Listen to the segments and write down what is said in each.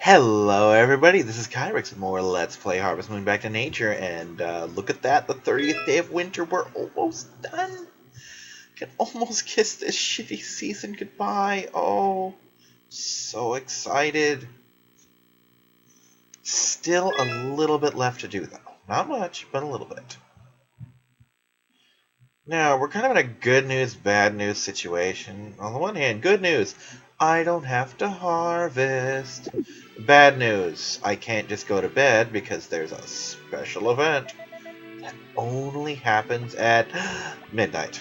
Hello everybody, this is Kyrix with more Let's Play Harvest Moon Back to Nature, and look at that, the 30th day of winter, we're almost done! Can almost kiss this shitty season goodbye. Oh, so excited. Still a little bit left to do though. Not much, but a little bit. Now, we're kind of in a good news, bad news situation. On the one hand, good news, I don't have to harvest. Bad news, I can't just go to bed because there's a special event that only happens at midnight.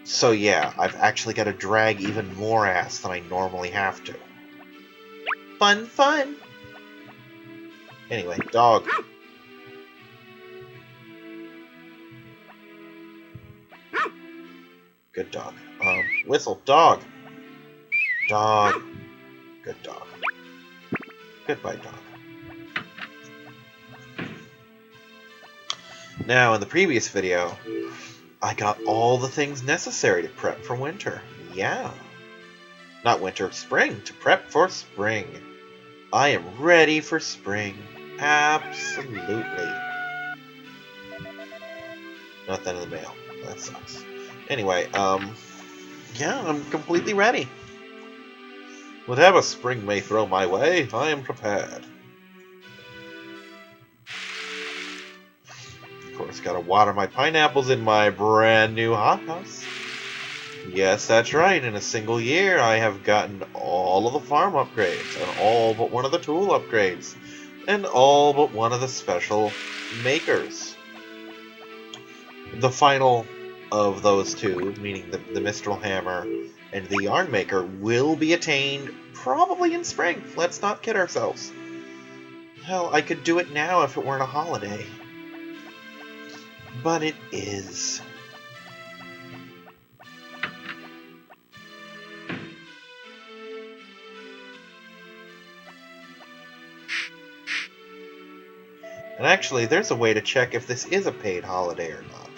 So yeah, I've actually got to drag even more ass than I normally have to. Fun, fun! Anyway, dog. Good dog. Whistle, dog. Dog. Good dog. Goodbye, dog. Now, in the previous video, I got all the things necessary to prep for winter. Yeah. Not winter, spring. To prep for spring. I am ready for spring. Absolutely. Not that in the mail. That sucks. Anyway, yeah, I'm completely ready. Whatever spring may throw my way, I am prepared. Of course, gotta water my pineapples in my brand new hothouse. Yes, that's right, in a single year I have gotten all of the farm upgrades, and all but one of the tool upgrades, and all but one of the special makers. The final of those two, meaning the Mistral Hammer and the Yarn Maker, will be attained probably in spring. Let's not kid ourselves. Hell, I could do it now if it weren't a holiday. But it is. And actually, there's a way to check if this is a paid holiday or not.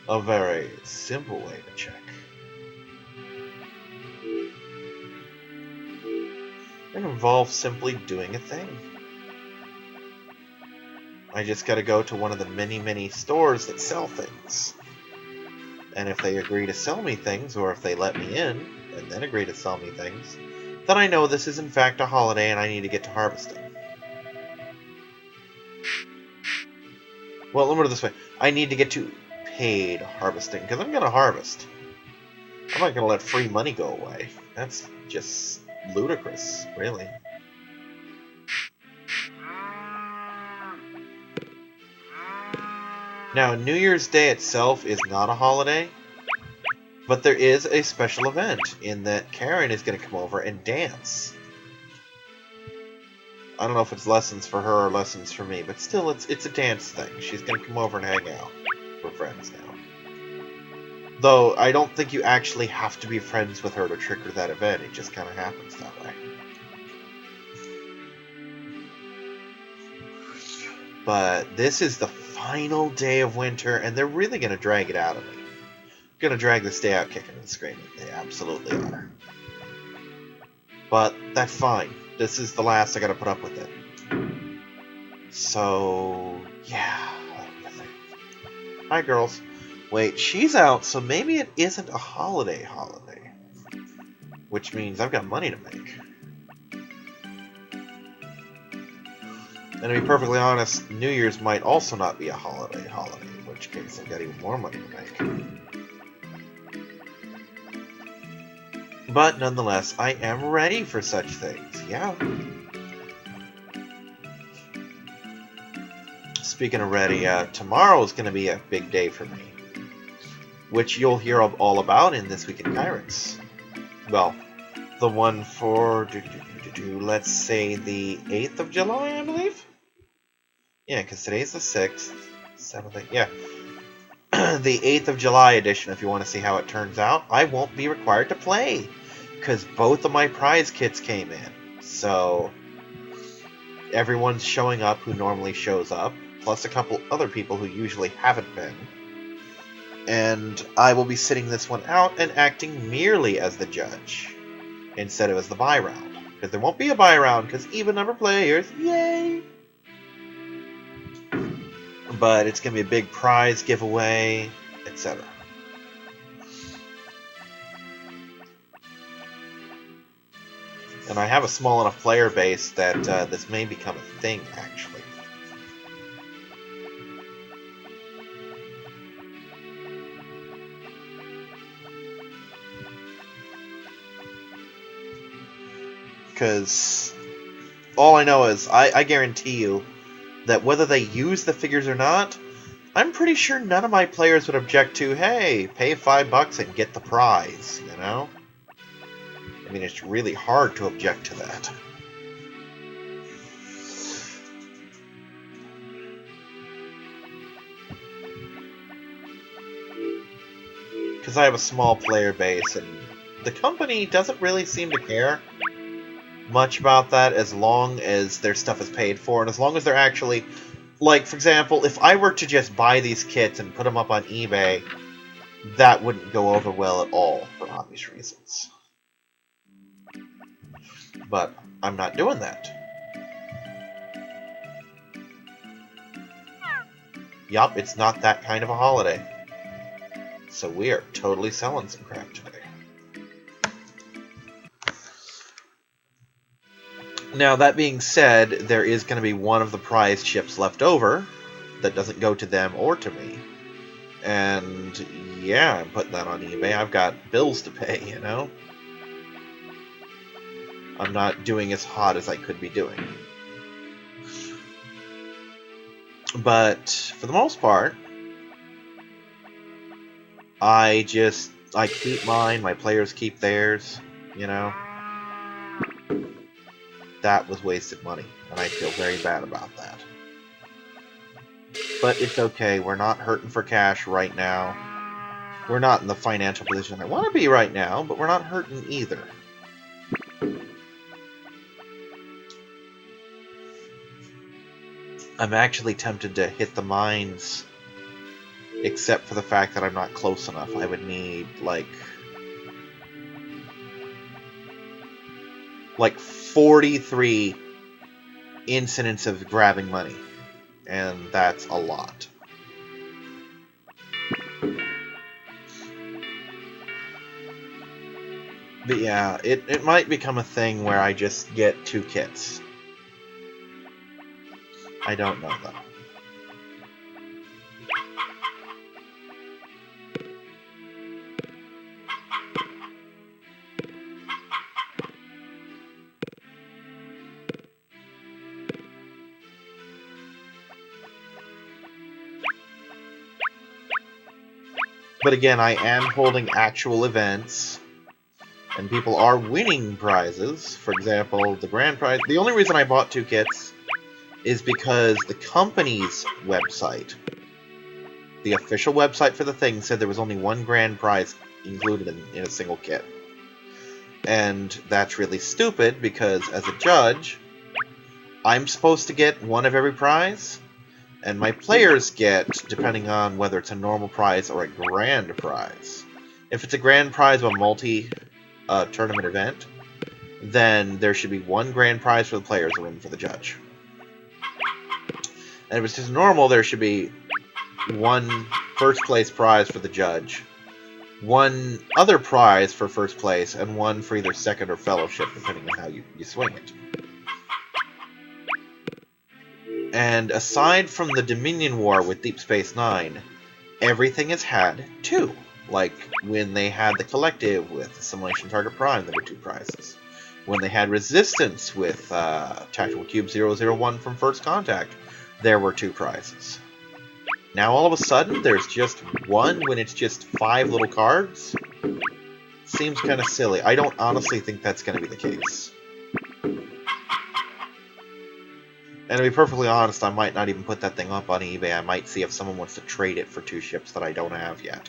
A very simple way to check. It involves simply doing a thing. I just gotta go to one of the many stores that sell things. And if they agree to sell me things, or if they let me in, and then agree to sell me things, then I know this is in fact a holiday and I need to get to harvesting. Well, let me put it this way. I need to get to paid harvesting, because I'm gonna harvest. I'm not gonna let free money go away. That's just ludicrous, really. Now, New Year's Day itself is not a holiday, but there is a special event in that Karen is going to come over and dance. I don't know if it's lessons for her or lessons for me, but still, it's a dance thing. She's going to come over and hang out. We're friends now. Though, I don't think you actually have to be friends with her to trigger that event. It just kind of happens that way. But this is the final day of winter, and they're really going to drag it out of me. Going to drag this day out kicking and screaming. They absolutely are. But that's fine. This is the last I got to put up with it. So, yeah. Hi, girls. Wait, she's out, so maybe it isn't a holiday. Which means I've got money to make. And to be perfectly honest, New Year's might also not be a holiday, in which case I've got even more money to make. But nonetheless, I am ready for such things, yeah. Speaking of ready, tomorrow is going to be a big day for me, which you'll hear all about in This Week in Kyrix. Well, the one for, let's say, the 8th of July, I believe? Yeah, because today's the 6th, 7th, 8th, yeah. The 8th of July edition, if you want to see how it turns out. I won't be required to play, because both of my prize kits came in. So, everyone's showing up who normally shows up, plus a couple other people who usually haven't been. And I will be sitting this one out and acting merely as the judge, instead of as the buy round. Because there won't be a buy round, because even number players, yay! But it's going to be a big prize giveaway, etc. And I have a small enough player base that this may become a thing, actually. Because all I know is, I guarantee you that whether they use the figures or not, I'm pretty sure none of my players would object to, hey, pay $5 and get the prize, you know? I mean, it's really hard to object to that. Because I have a small player base, and the company doesn't really seem to care much about that as long as their stuff is paid for, and as long as they're actually... Like, for example, if I were to just buy these kits and put them up on eBay, that wouldn't go over well at all, for obvious reasons. But I'm not doing that. Yup, it's not that kind of a holiday. So we are totally selling some crap today. Now, that being said, there is going to be one of the prize chips left over that doesn't go to them or to me. And yeah, I'm putting that on eBay. I've got bills to pay, you know? I'm not doing as hot as I could be doing. But for the most part, I keep mine, my players keep theirs, you know? That was wasted money, and I feel very bad about that. But it's okay, we're not hurting for cash right now. We're not in the financial position I want to be right now, but we're not hurting either. I'm actually tempted to hit the mines, except for the fact that I'm not close enough. I would need, like 43 incidents of grabbing money, and that's a lot. But yeah, it might become a thing where I just get 2 kits. I don't know, though. But again, I am holding actual events, and people are winning prizes. For example, the grand prize. The only reason I bought 2 kits is because the company's website, the official website for the thing, said there was only 1 grand prize included in a single kit. And that's really stupid, because as a judge, I'm supposed to get 1 of every prize, and my players get, depending on whether it's a normal prize or a grand prize. If it's a grand prize of a multi-tournament event, then there should be 1 grand prize for the players and 1 for the judge. And if it's just normal, there should be 1 first place prize for the judge, 1 other prize for first place, and 1 for either second or fellowship, depending on how you swing it. And aside from the Dominion War with Deep Space Nine, everything has had 2. Like when they had the Collective with Simulation Target Prime, there were 2 prizes. When they had Resistance with Tactical Cube 001 from First Contact, there were 2 prizes. Now all of a sudden, there's just 1 when it's just 5 little cards? Seems kind of silly. I don't honestly think that's going to be the case. And to be perfectly honest, I might not even put that thing up on eBay. I might see if someone wants to trade it for 2 ships that I don't have yet.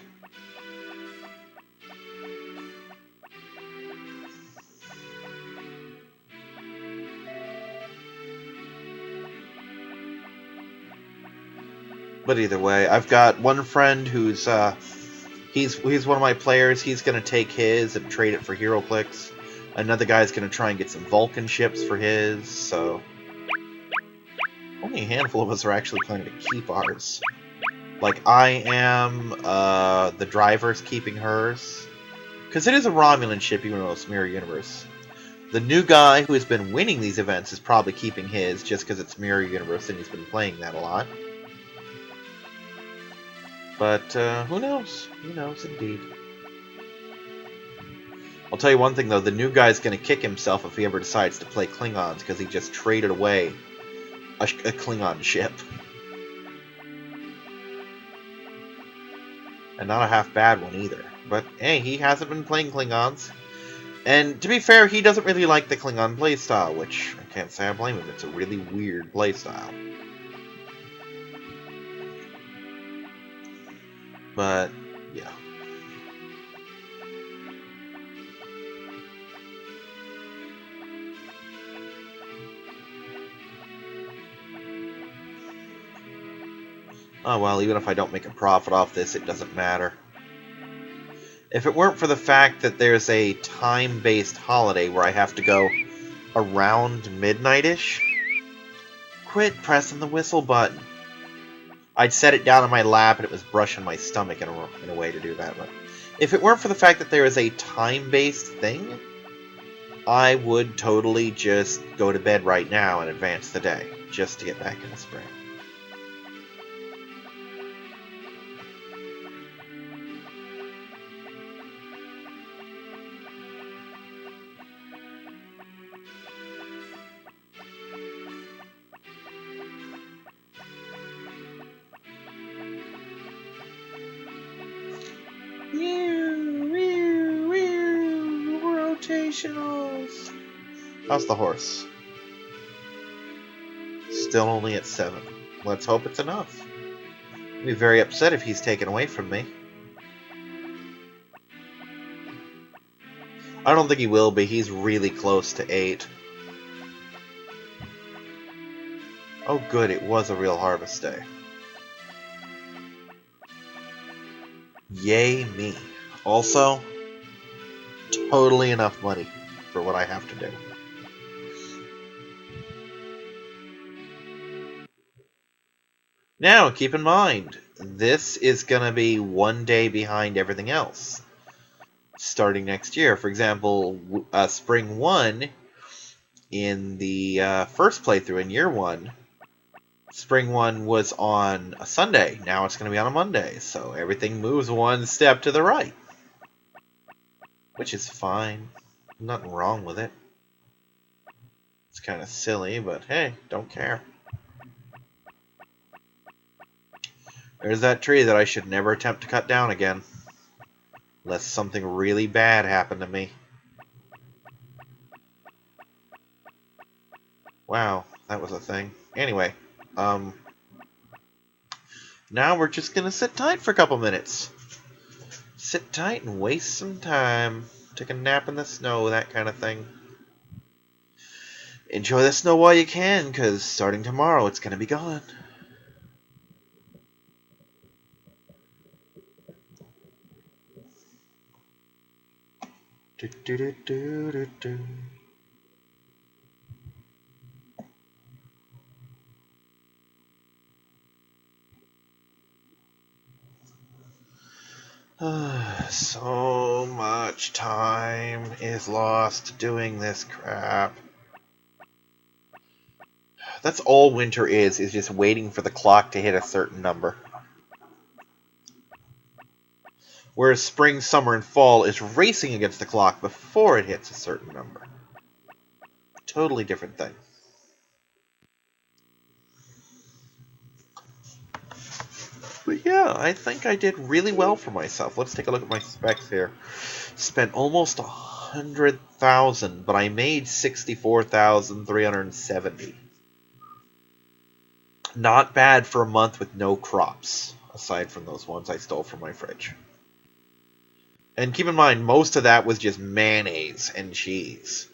But either way, I've got one friend who's he's one of my players. He's going to take his and trade it for HeroClix. Another guy's going to try and get some Vulcan ships for his, so... Only a handful of us are actually planning to keep ours. Like, I am, the driver's keeping hers. Because it is a Romulan ship, even though it's Mirror Universe. The new guy who has been winning these events is probably keeping his, just because it's Mirror Universe and he's been playing that a lot. But, who knows? Who knows, indeed. I'll tell you one thing, though. The new guy's going to kick himself if he ever decides to play Klingons, because he just traded away a Klingon ship. And not a half-bad one, either. But, hey, he hasn't been playing Klingons. And, to be fair, he doesn't really like the Klingon playstyle, which I can't say I blame him. It's a really weird playstyle. But, yeah. Oh well, even if I don't make a profit off this, it doesn't matter. If it weren't for the fact that there's a time-based holiday where I have to go around midnight-ish, quit pressing the whistle button. I'd set it down on my lap and it was brushing my stomach in a way to do that. But if it weren't for the fact that there is a time-based thing, I would totally just go to bed right now and advance the day, just to get back in the spring. Rotationals. How's the horse? Still only at 7. Let's hope it's enough. I'd be very upset if he's taken away from me. I don't think he will be. He's really close to 8. Oh good, it was a real harvest day. Yay me. Also, totally enough money for what I have to do. Now, keep in mind, this is going to be one day behind everything else. Starting next year. For example, Spring 1, in the first playthrough in Year 1, Spring 1 was on a Sunday. Now it's going to be on a Monday. So everything moves one step to the right. Which is fine. Nothing wrong with it. It's kind of silly, but hey, don't care. There's that tree that I should never attempt to cut down again. Unless something really bad happened to me. Wow, that was a thing. Anyway, now we're just gonna sit tight for a couple minutes. Sit tight and waste some time. Take a nap in the snow, that kind of thing. Enjoy the snow while you can, because starting tomorrow it's gonna be gone. Do, do, do, do, do, do. So much time is lost doing this crap. That's all winter is just waiting for the clock to hit a certain number. Whereas spring, summer, and fall is racing against the clock before it hits a certain number. Totally different thing. But yeah, I think I did really well for myself. Let's take a look at my specs here. Spent almost 100,000, but I made 64,370. Not bad for a month with no crops, aside from those ones I stole from my fridge. And keep in mind, most of that was just mayonnaise and cheese.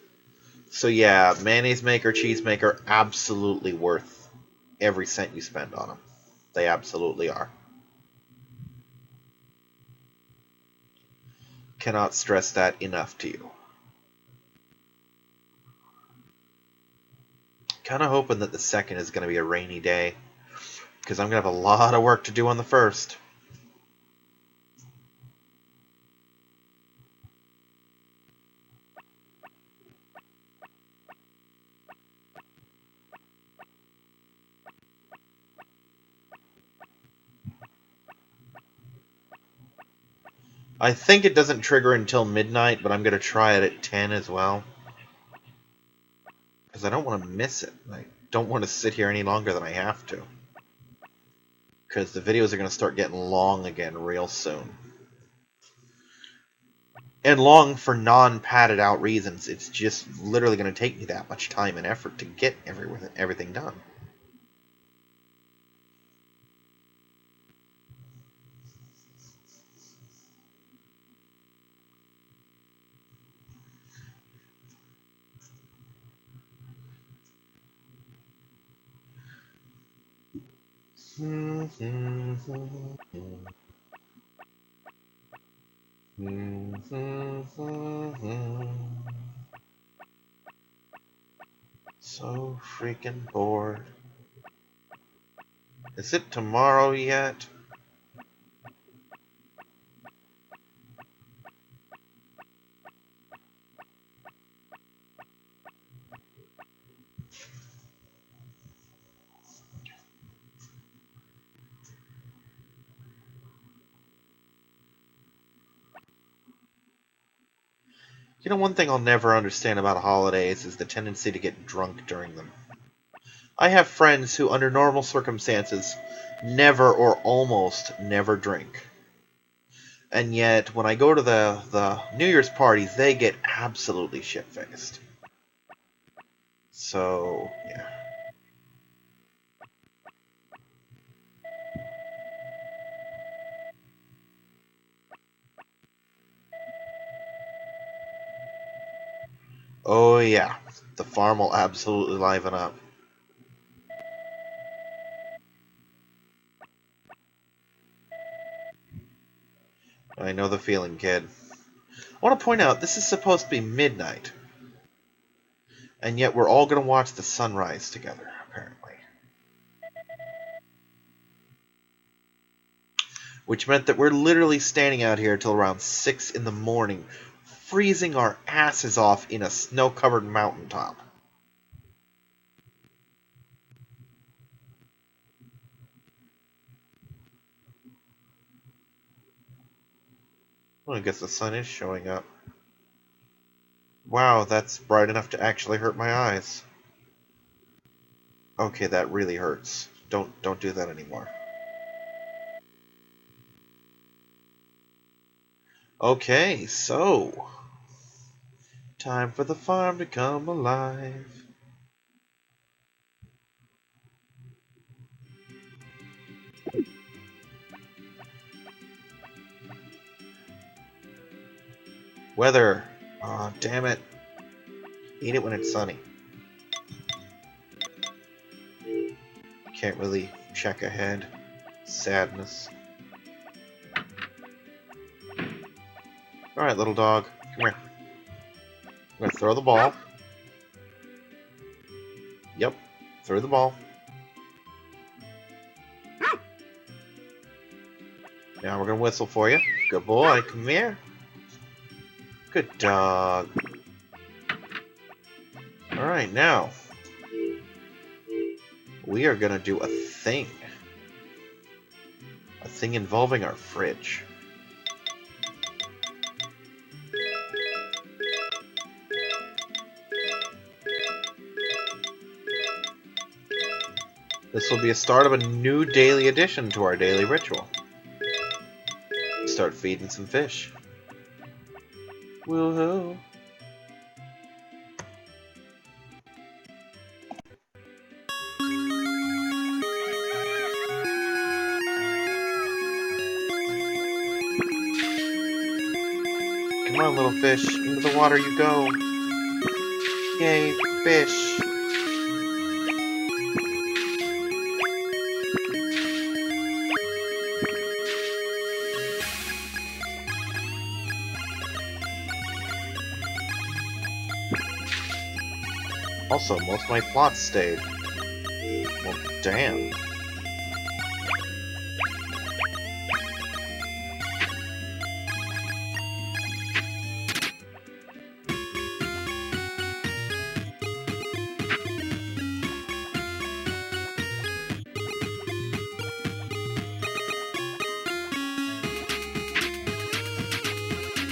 So yeah, mayonnaise maker, cheese maker, absolutely worth every cent you spend on them. They absolutely are. Cannot stress that enough to you. Kind of hoping that the second is going to be a rainy day, because I'm going to have a lot of work to do on the first. I think it doesn't trigger until midnight, but I'm going to try it at 10 as well. Because I don't want to miss it. I don't want to sit here any longer than I have to. Because the videos are going to start getting long again real soon. And long for non-padded out reasons. It's just literally going to take me that much time and effort to get everything done. So freaking bored. Is it tomorrow yet? You know, one thing I'll never understand about holidays is the tendency to get drunk during them. I have friends who, under normal circumstances, never or almost never drink. And yet, when I go to the New Year's parties, they get absolutely shit-faced. So, yeah. Oh, yeah. The farm will absolutely liven up. I know the feeling, kid. I want to point out, this is supposed to be midnight. And yet we're all going to watch the sunrise together, apparently. Which meant that we're literally standing out here till around 6 in the morning, freezing our asses off in a snow-covered mountaintop. Well, I guess the sun is showing up. Wow, that's bright enough to actually hurt my eyes. Okay, that really hurts. Don't do that anymore. Okay, so time for the farm to come alive. Weather. Aw, damn it. Eat it when it's sunny. Can't really check ahead. Sadness. Alright, little dog. Come here. I'm gonna throw the ball. Yep. Throw the ball. Now we're gonna whistle for you. Good boy. Come here. Good dog. Alright, now we are gonna do a thing. A thing involving our fridge. This will be a start of a new daily addition to our daily ritual. Start feeding some fish. Woohoo! Come on, little fish. Into the water you go. Yay, fish. Also, most of my plots stayed. Well, damn.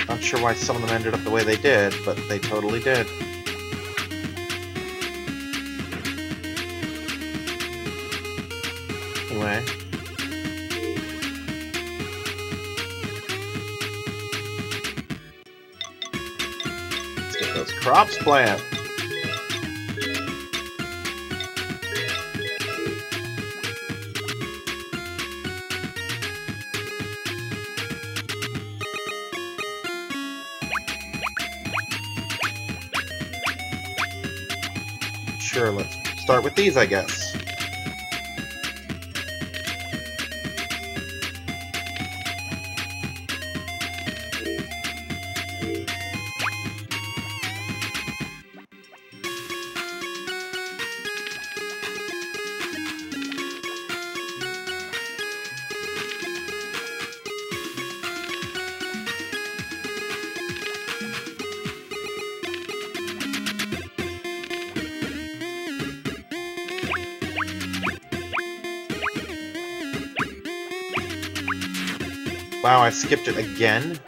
Not sure why some of them ended up the way they did, but they totally did. Anyway. Let's get those crops planted. Sure, let's start with these, I guess. Wow, I skipped it again.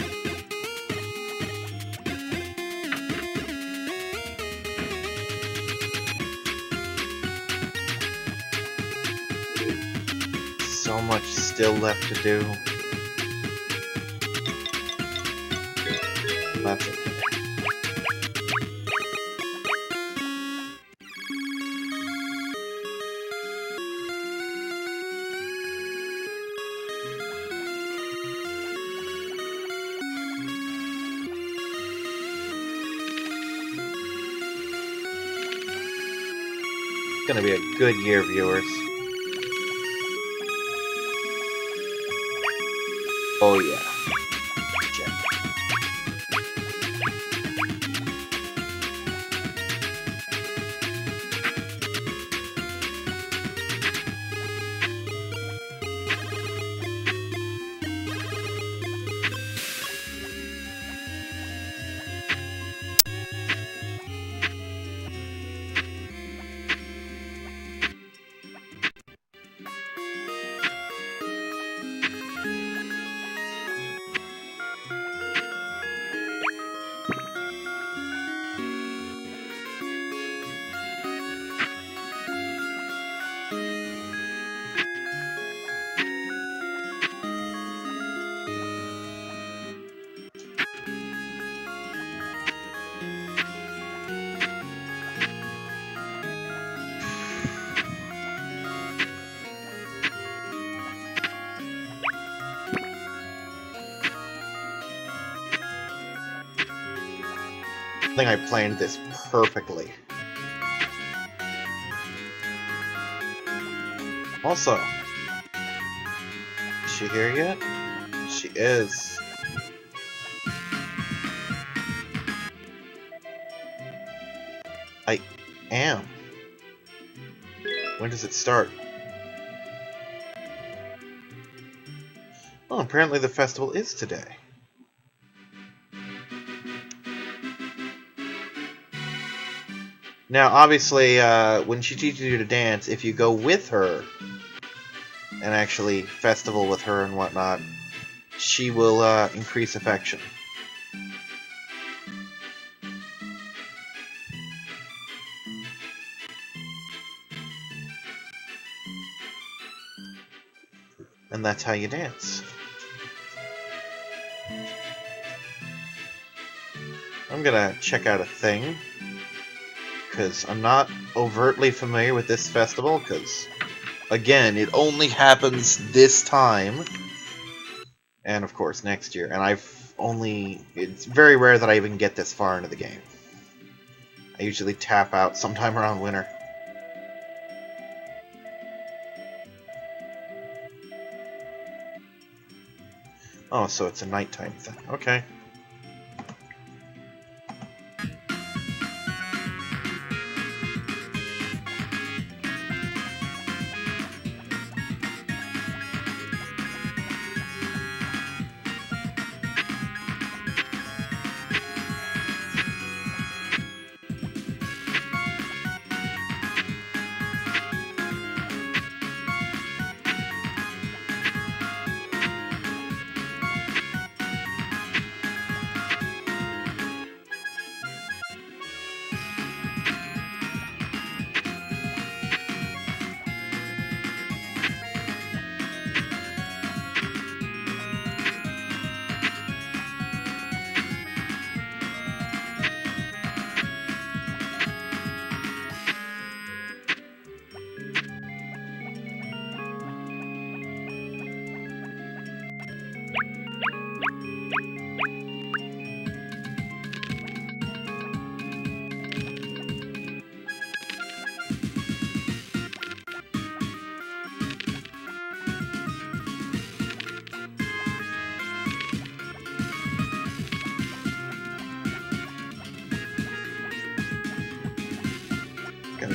So much still left to do. That's okay. It's gonna be a good year, viewers. Oh yeah. Check. I think I planned this perfectly. Also, is she here yet? She is. I am. When does it start? Well, apparently the festival is today. Now, obviously, when she teaches you to dance, if you go with her and actually festival with her and whatnot, she will increase affection. And that's how you dance. I'm gonna check out a thing, because I'm not overtly familiar with this festival, because, again, it only happens this time, and of course next year, and it's very rare that I even get this far into the game. I usually tap out sometime around winter. Oh, so it's a nighttime thing. Okay.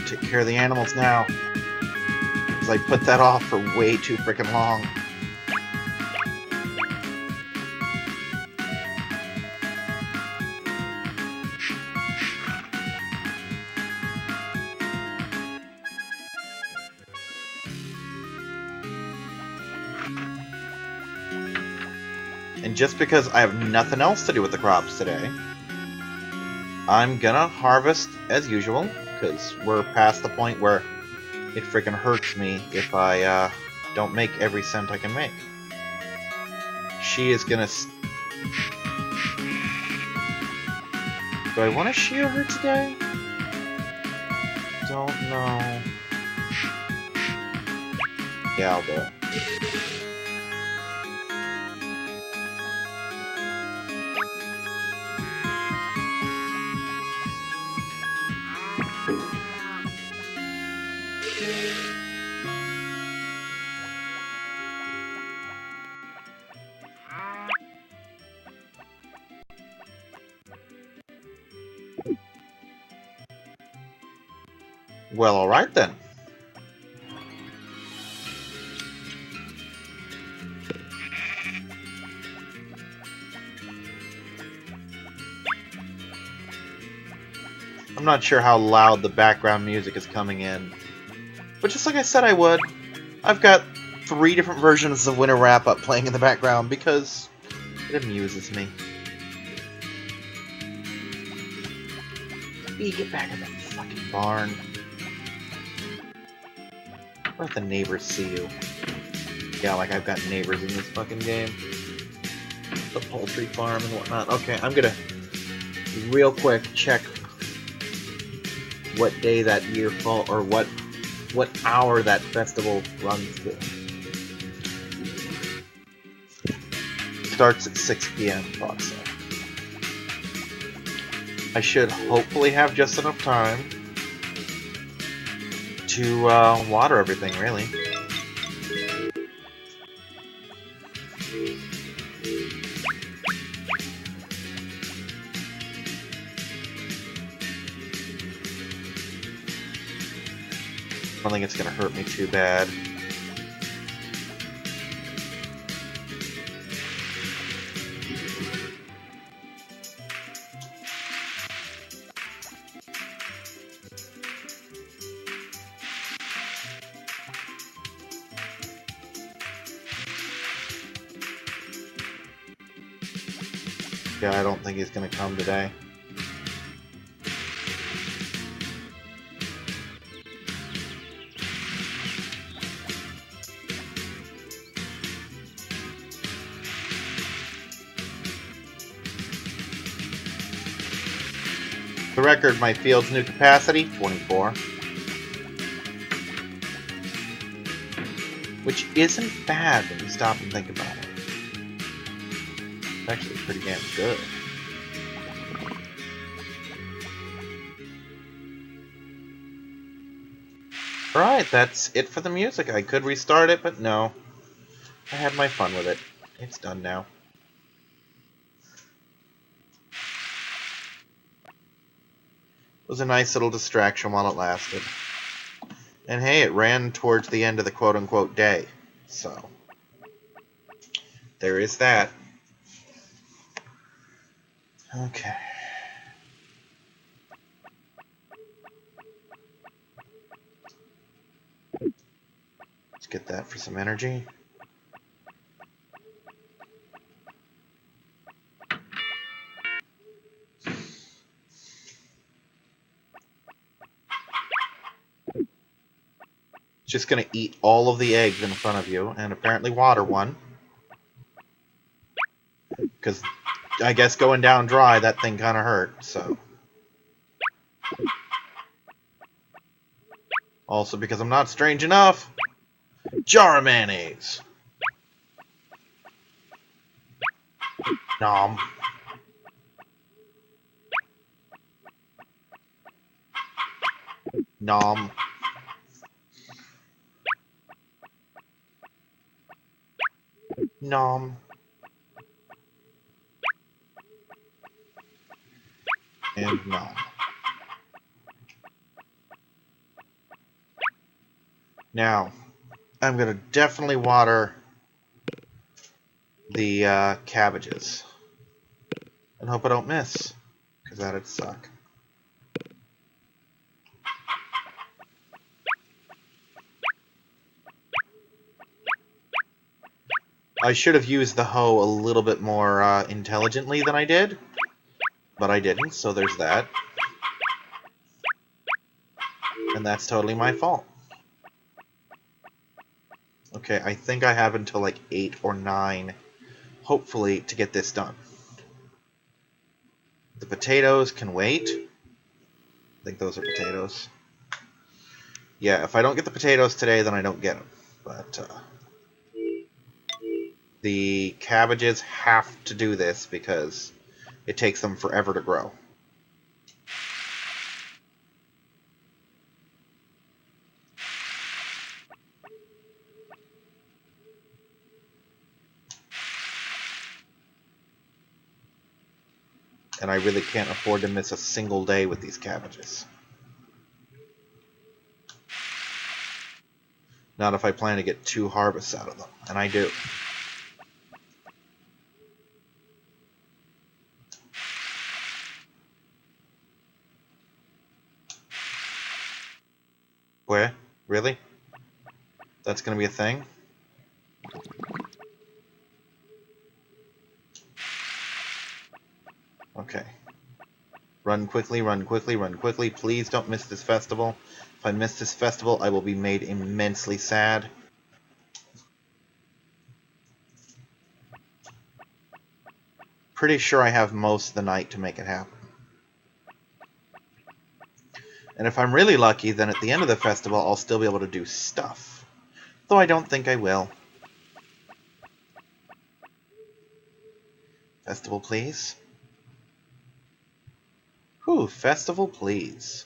to take care of the animals now. Because I put that off for way too freaking long. And just because I have nothing else to do with the crops today, I'm gonna harvest as usual, because we're past the point where it freaking hurts me if I don't make every cent I can make. She is gonna... Do I want to shear her today? Don't know. Yeah, I'll do it. Well, alright then. I'm not sure how loud the background music is coming in. But just like I said I would, I've got 3 different versions of Winter Wrap-Up playing in the background because it amuses me. You get back in the fucking barn. Let the neighbors see you. Yeah, like I've got neighbors in this fucking game. The poultry farm and whatnot. Okay, I'm gonna real quick check what day that year fall, or what hour that festival runs to. Starts at 6 p.m. approximately. I should hopefully have just enough time to water everything, really. I don't think it's going to hurt me too bad. Yeah, I don't think he's going to come today. For the record, my field's new capacity, 24. Which isn't bad when you stop and think about it. It's actually pretty damn good. Alright, that's it for the music. I could restart it, but no. I had my fun with it. It's done now. It was a nice little distraction while it lasted. And hey, it ran towards the end of the quote-unquote day. So, there is that. Okay. Let's get that for some energy. Just gonna eat all of the eggs in front of you, and apparently water one. Because I guess going down dry, that thing kind of hurt, so. Also because I'm not strange enough. Jar of mayonnaise. Nom. Nom. Nom. And nom. Now, I'm going to definitely water the cabbages. And hope I don't miss, because that'd suck. I should have used the hoe a little bit more intelligently than I did, but I didn't, so there's that. And that's totally my fault. Okay, I think I have until like 8 or 9, hopefully, to get this done. The potatoes can wait. I think those are potatoes. Yeah, if I don't get the potatoes today, then I don't get them. But the cabbages have to do this because it takes them forever to grow. And I really can't afford to miss a single day with these cabbages. Not if I plan to get 2 harvests out of them, and I do. Where? Really? That's going to be a thing? Okay. Run quickly, run quickly, run quickly. Please don't miss this festival. If I miss this festival, I will be made immensely sad. Pretty sure I have most of the night to make it happen. And if I'm really lucky, then at the end of the festival, I'll still be able to do stuff. Though I don't think I will. Festival, please. Whew, festival, please.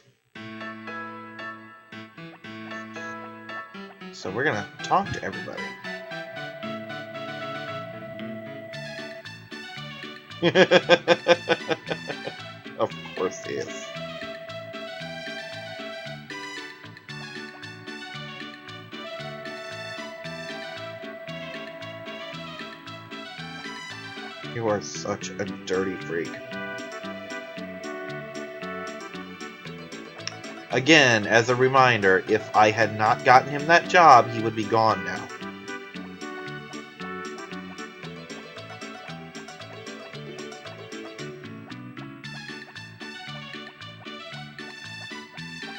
So we're gonna talk to everybody. Of course he is. You are such a dirty freak. Again, as a reminder, if I had not gotten him that job, he would be gone now.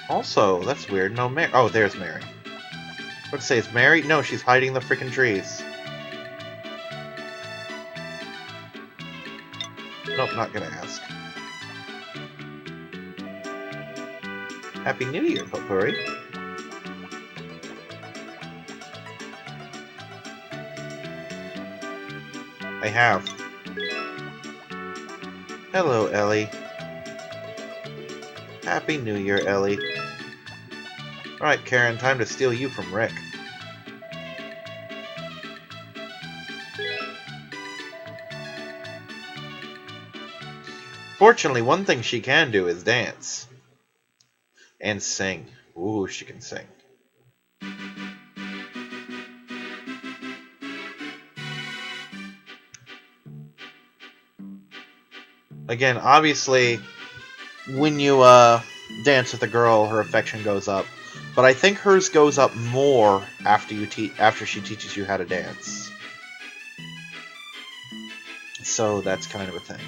Also, that's weird. No Mary. Oh, there's Mary. Let's say it's Mary? No, she's hiding in the freaking trees. Nope, not gonna ask. Happy New Year, Potpourri. I have. Hello, Ellie. Happy New Year, Ellie. Alright, Karen, time to steal you from Rick. Fortunately, one thing she can do is dance. And sing. Ooh, she can sing. Again, obviously, when you dance with a girl, her affection goes up. But I think hers goes up more after she teaches you how to dance. So that's kind of a thing.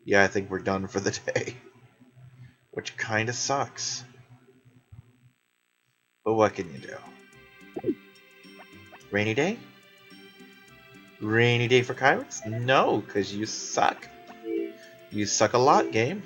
Yeah, I think we're done for the day. Which kind of sucks. But what can you do? Rainy day? Rainy day for Kyrex? No, because you suck. You suck a lot, game.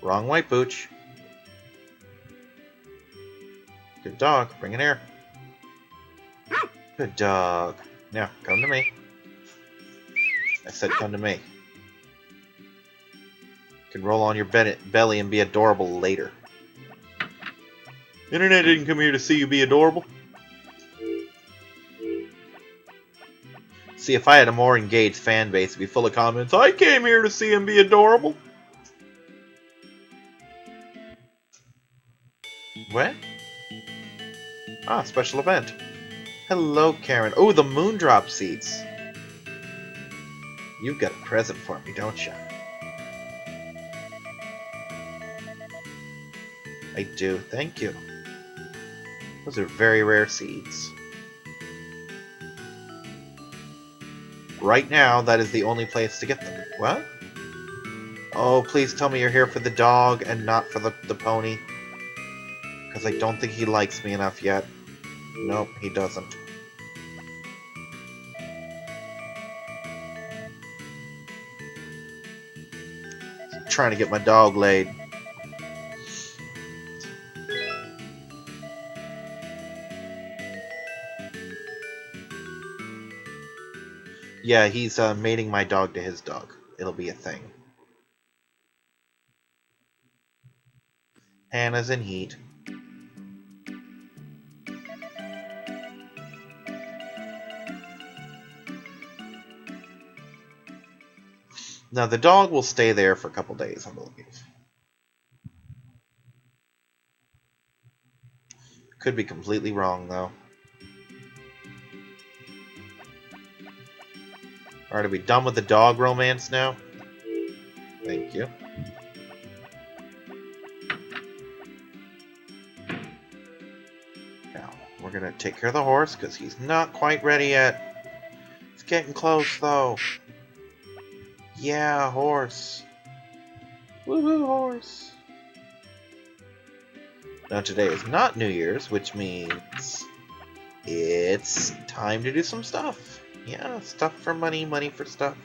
Wrong white booch. Good dog. Bring it here. Good dog. Now, come to me. I said come to me. Can roll on your belly and be adorable later. Internet didn't come here to see you be adorable. See, if I had a more engaged fan base, it'd be full of comments. I came here to see him be adorable. What? Ah, special event. Hello, Karen. Oh, the Moondrop seeds. You've got a present for me, don't you? I do. Thank you. Those are very rare seeds. Right now, that is the only place to get them. What? Oh, please tell me you're here for the dog and not for the pony. Because I don't think he likes me enough yet. Nope, he doesn't. Trying to get my dog laid. Yeah, he's mating my dog to his dog. It'll be a thing. Hannah's in heat. Now, the dog will stay there for a couple days, I believe. Could be completely wrong, though. Alright, are we done with the dog romance now? Thank you. Now, we're gonna take care of the horse, because he's not quite ready yet. It's getting close, though. Yeah, horse. Woohoo, horse. Now today is not New Year's, which means it's time to do some stuff. Yeah, stuff for money, money for stuff.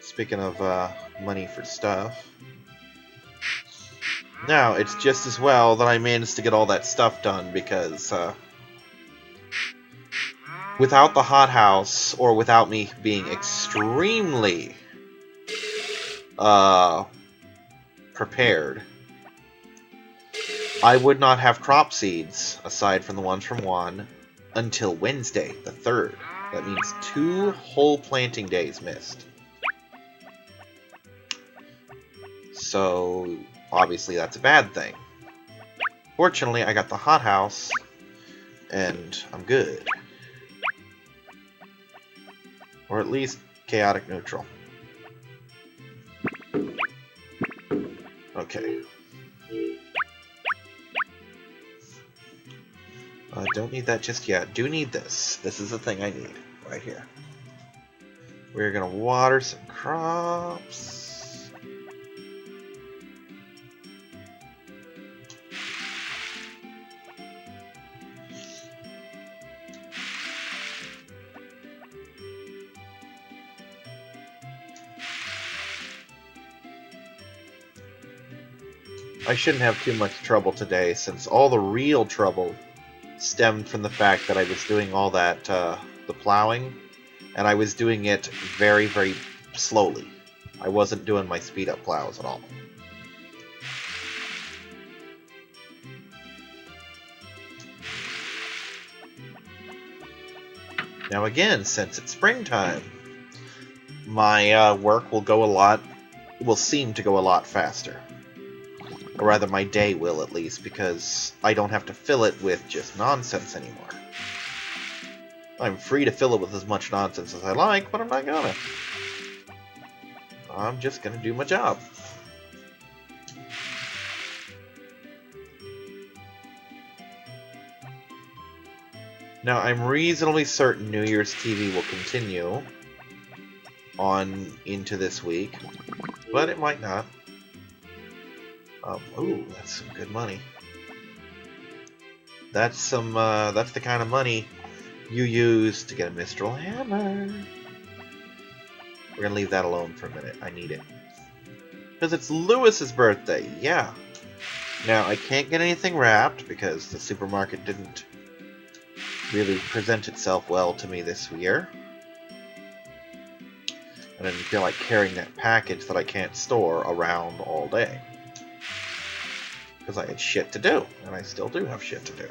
Speaking of money for stuff. Now, it's just as well that I managed to get all that stuff done because without the hothouse, or without me being extremely prepared, I would not have crop seeds, aside from the ones from Juan, until Wednesday, the 3rd. That means 2 whole planting days missed. So, obviously that's a bad thing. Fortunately, I got the hothouse, and I'm good. Or at least chaotic neutral. Okay. I don't need that just yet. Do need this. This is the thing I need. Right here. We're gonna water some crops. I shouldn't have too much trouble today, since all the real trouble stemmed from the fact that I was doing all that, the plowing, and I was doing it very, very slowly. I wasn't doing my speed-up plows at all. Now again, since it's springtime, my work will seem to go a lot faster. Or rather, my day will, at least, because I don't have to fill it with just nonsense anymore. I'm free to fill it with as much nonsense as I like, but I'm not gonna. I'm just gonna do my job. Now, I'm reasonably certain New Year's TV will continue on into this week, but it might not. Ooh, that's some good money. That's some, that's the kind of money you use to get a Mistral Hammer. We're gonna leave that alone for a minute. I need it. Because it's Lewis's birthday, yeah. Now, I can't get anything wrapped because the supermarket didn't really present itself well to me this year. And I didn't feel like carrying that package that I can't store around all day. Because I had shit to do, and I still do have shit to do.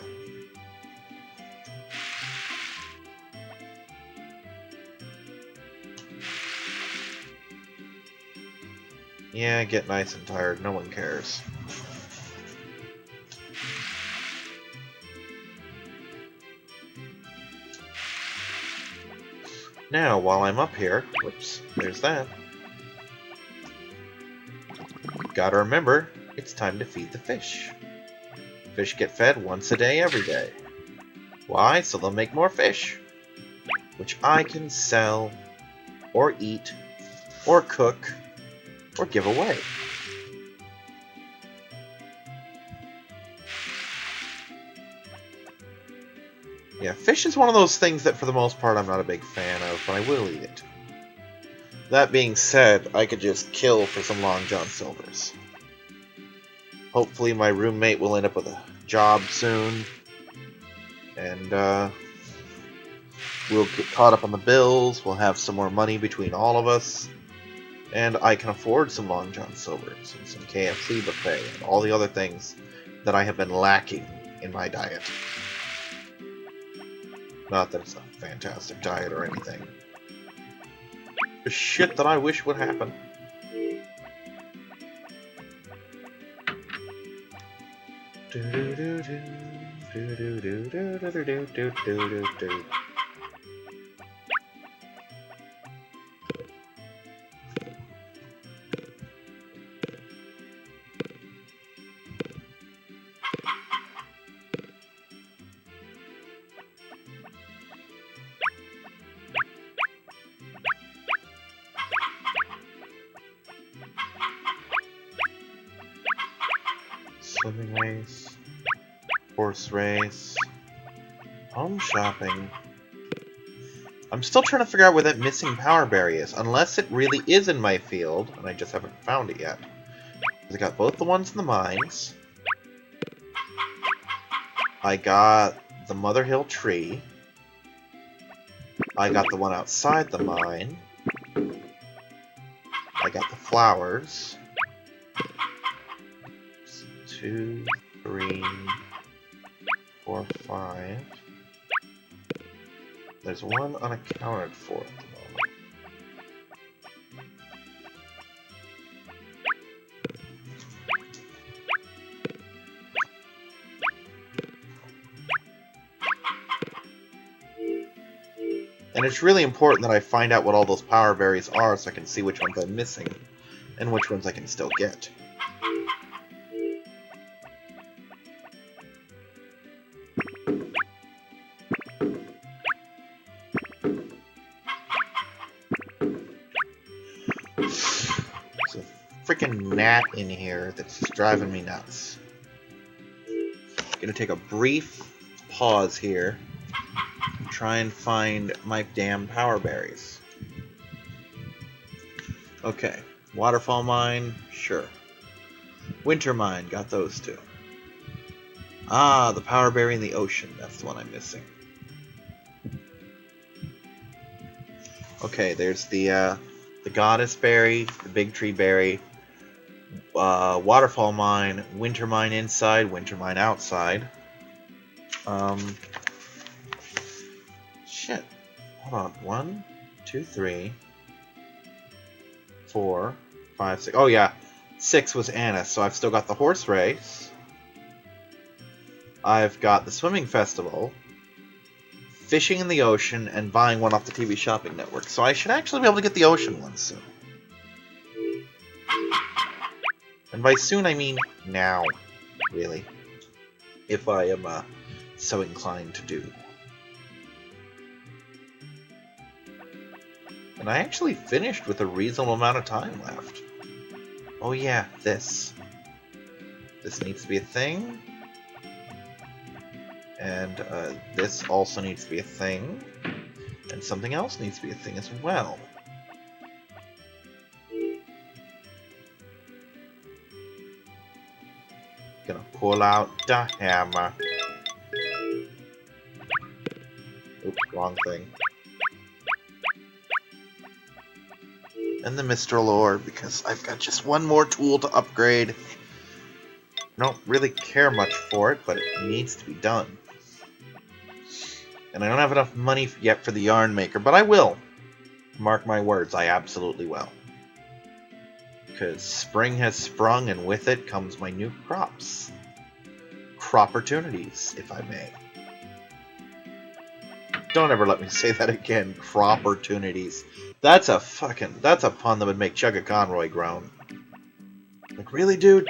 Yeah, get nice and tired, no one cares. Now, while I'm up here, whoops, there's that. Gotta remember, it's time to feed the fish. Fish get fed once a day, every day. Why? So they'll make more fish, which I can sell, or eat, or cook, or give away. Yeah, fish is one of those things that for the most part I'm not a big fan of, but I will eat it. That being said, I could just kill for some Long John Silvers. Hopefully my roommate will end up with a job soon, and we'll get caught up on the bills, we'll have some more money between all of us, and I can afford some Long John Silvers, and some KFC buffet, and all the other things that I have been lacking in my diet. Not that it's a fantastic diet or anything. Just shit that I wish would happen. Swimming race, horse race, home shopping. I'm still trying to figure out where that missing power berry is, unless it really is in my field, and I just haven't found it yet. I got both the ones in the mines. I got the Mother Hill tree. I got the one outside the mine. I got the flowers. 2, 3, 4, 5. There's one unaccounted for at the moment. And it's really important that I find out what all those power berries are so I can see which ones I'm missing and which ones I can still get. Freaking gnat in here that's just driving me nuts. Gonna take a brief pause here. Try and find my damn power berries. Okay, waterfall mine, sure. Winter mine, got those two. Ah, the power berry in the ocean, that's the one I'm missing. Okay, there's the goddess berry, the big tree berry, waterfall mine, winter mine inside, winter mine outside. Shit. Hold on. 1, 2, 3, 4, 5, 6. Oh yeah, 6 was Anna, so I've still got the horse race. I've got the swimming festival, fishing in the ocean, and buying one off the TV shopping network. So I should actually be able to get the ocean one soon. And by soon, I mean now, really. If I am so inclined to do. And I actually finished with a reasonable amount of time left. Oh yeah, this. This needs to be a thing. And this also needs to be a thing. And something else needs to be a thing as well. Gonna pull out the hammer. Oops, wrong thing. And the Mistral Ore, because I've got just one more tool to upgrade. I don't really care much for it, but it needs to be done. And I don't have enough money yet for the Yarn Maker, but I will. Mark my words, I absolutely will. Because spring has sprung, and with it comes my new crops. Crop-opportunities, if I may. Don't ever let me say that again. Crop-opportunities. That's a pun that would make Chugga Conroy groan. Like, really, dude?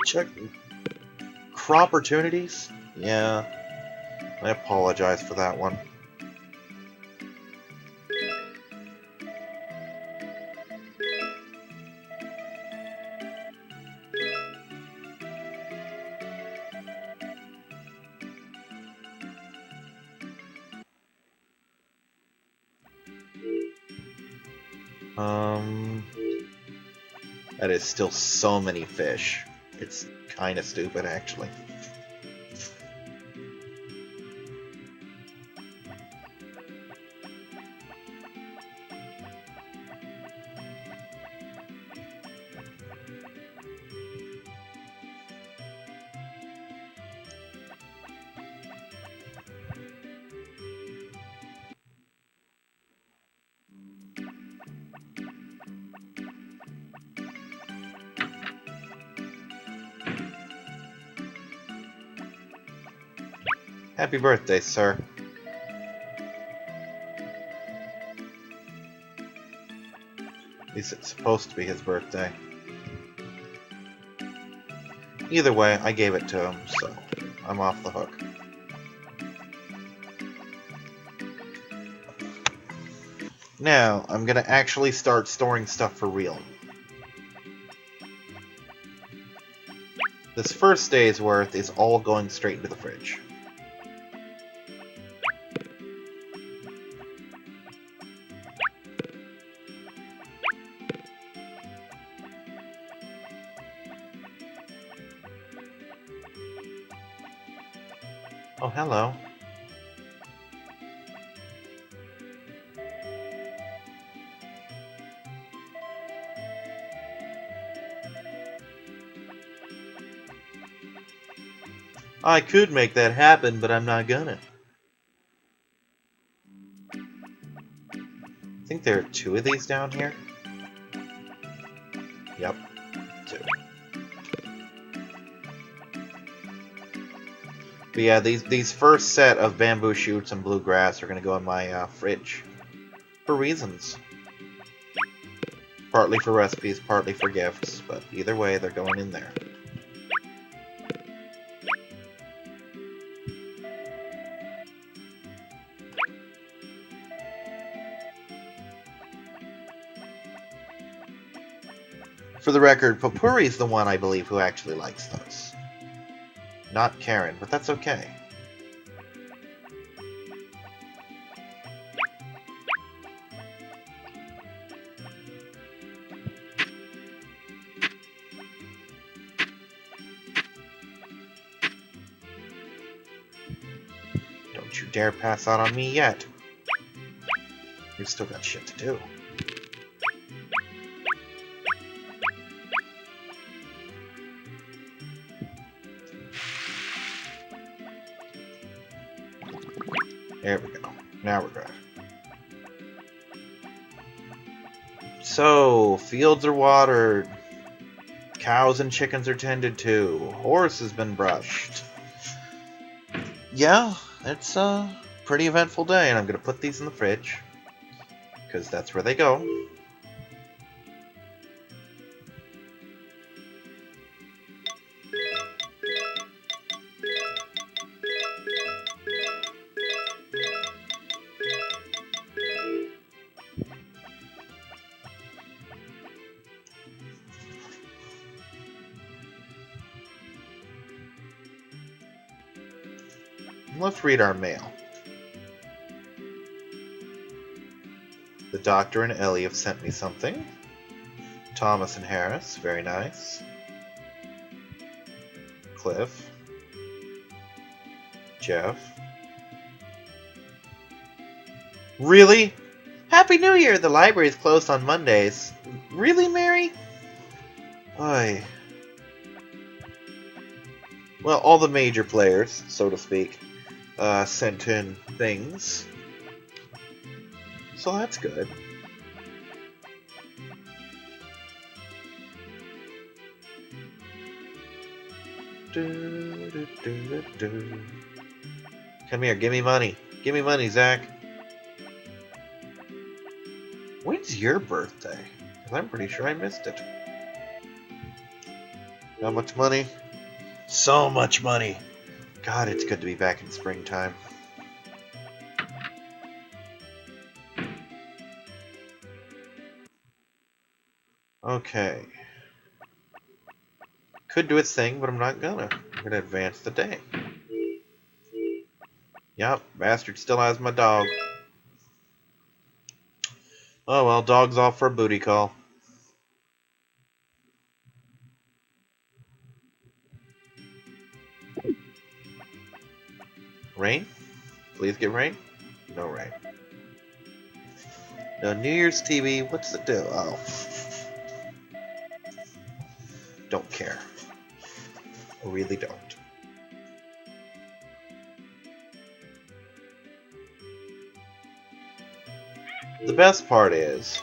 Crop-opportunities? Yeah. I apologize for that one. That is still so many fish. It's kind of stupid, actually. Happy birthday, sir. At least it's supposed to be his birthday. Either way, I gave it to him, so I'm off the hook. Now, I'm gonna actually start storing stuff for real. This first day's worth is all going straight into the fridge. Oh, hello. I could make that happen, but I'm not gonna. I think there are 2 of these down here. Yep, 2. But yeah, these first set of bamboo shoots and bluegrass are gonna go in my fridge. For reasons. Partly for recipes, partly for gifts, but either way, they're going in there. For the record, Popuri's the one, I believe, who actually likes those. Not Karen, but that's okay. Don't you dare pass out on me yet. You've still got shit to do. There we go. Now we're good. So, fields are watered. Cows and chickens are tended to. Horse has been brushed. Yeah, it's a pretty eventful day, and I'm going to put these in the fridge. Because that's where they go. Let's read our mail. The Doctor and Ellie have sent me something. Thomas and Harris, very nice. Cliff. Jeff. Really? Happy New Year! The library is closed on Mondays. Really, Mary? Oy. Well, all the major players, so to speak, sent in things. So that's good. Come here, give me money. Give me money, Zach. When's your birthday? Because I'm pretty sure I missed it. How much money? So much money. God, it's good to be back in springtime. Okay. Could do its thing, but I'm not gonna. I'm gonna advance the day. Yup, bastard still has my dog. Oh well, dog's off for a booty call. Rain? Please get rain? No rain. No, New Year's TV, what's it do? Oh. Don't care. I really don't. The best part is...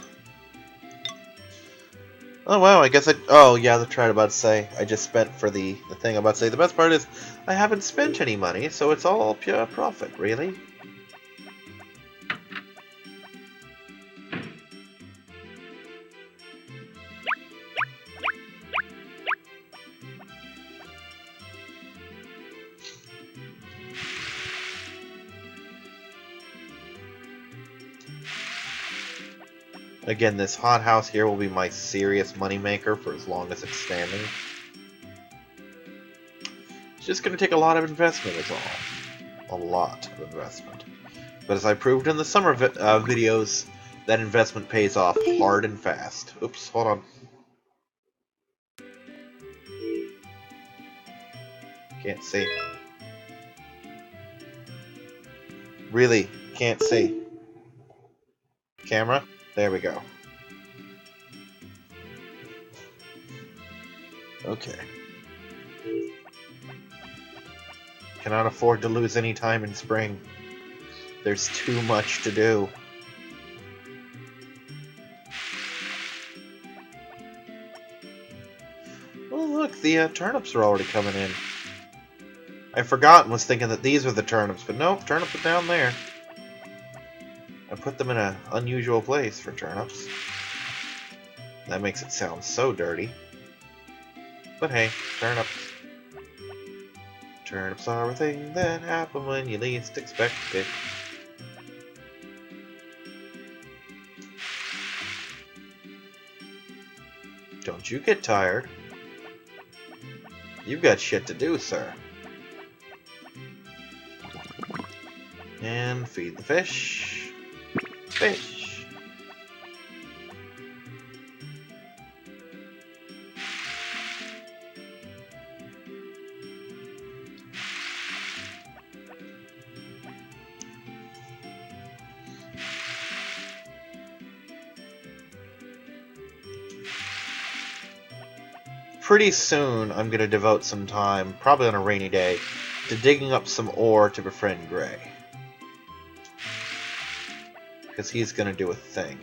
Oh wow, I guess I... Oh yeah, that's right, I'm about to say. I just spent for the thing I'm about to say. The best part is I haven't spent any money, so it's all pure profit, really. Again, this hothouse here will be my serious moneymaker for as long as it's standing. It's just going to take a lot of investment is all. A lot of investment. But as I proved in the summer videos, that investment pays off hard and fast. Oops, hold on. Can't see. Really, can't see. Camera? There we go. Okay. Cannot afford to lose any time in spring. There's too much to do. Oh look, the turnips are already coming in. I forgot and was thinking that these were the turnips, but nope, turnips are down there. I put them in an unusual place for turnips. That makes it sound so dirty. But hey, turnips. Turnips are a thing that happen when you least expect it. Don't you get tired. You've got shit to do, sir. And feed the fish. Fish. Pretty soon, I'm going to devote some time, probably on a rainy day, to digging up some ore to befriend Gray. Because he's going to do a thing.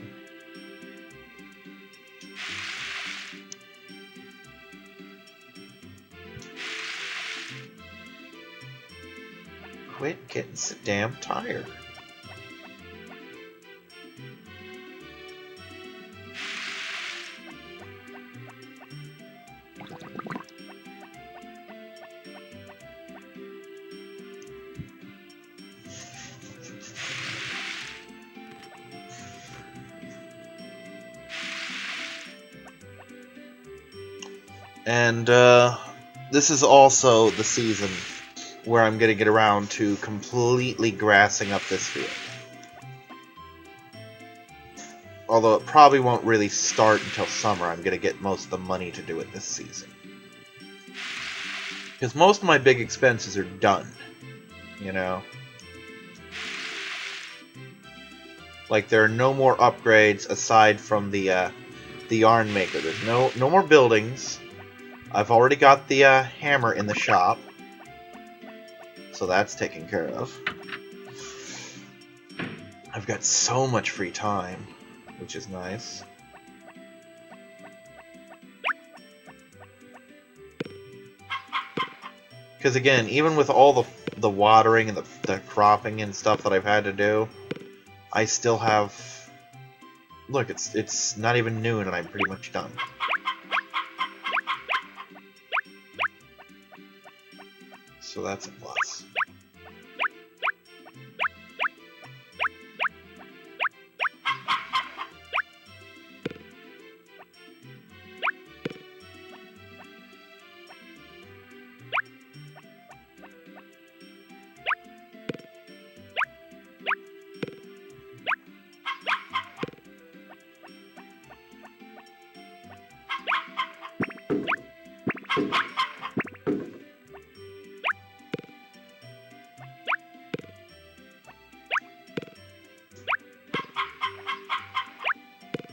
Quit getting so damn tired. And this is also the season where I'm going to get around to completely grassing up this field. Although it probably won't really start until summer, I'm going to get most of the money to do it this season. Because most of my big expenses are done, you know? Like, there are no more upgrades aside from the yarn maker. There's no more buildings. I've already got the hammer in the shop, so that's taken care of. I've got so much free time, which is nice. Because again, even with all the watering and the cropping and stuff that I've had to do, I still have... Look, it's not even noon and I'm pretty much done. So that's a plus.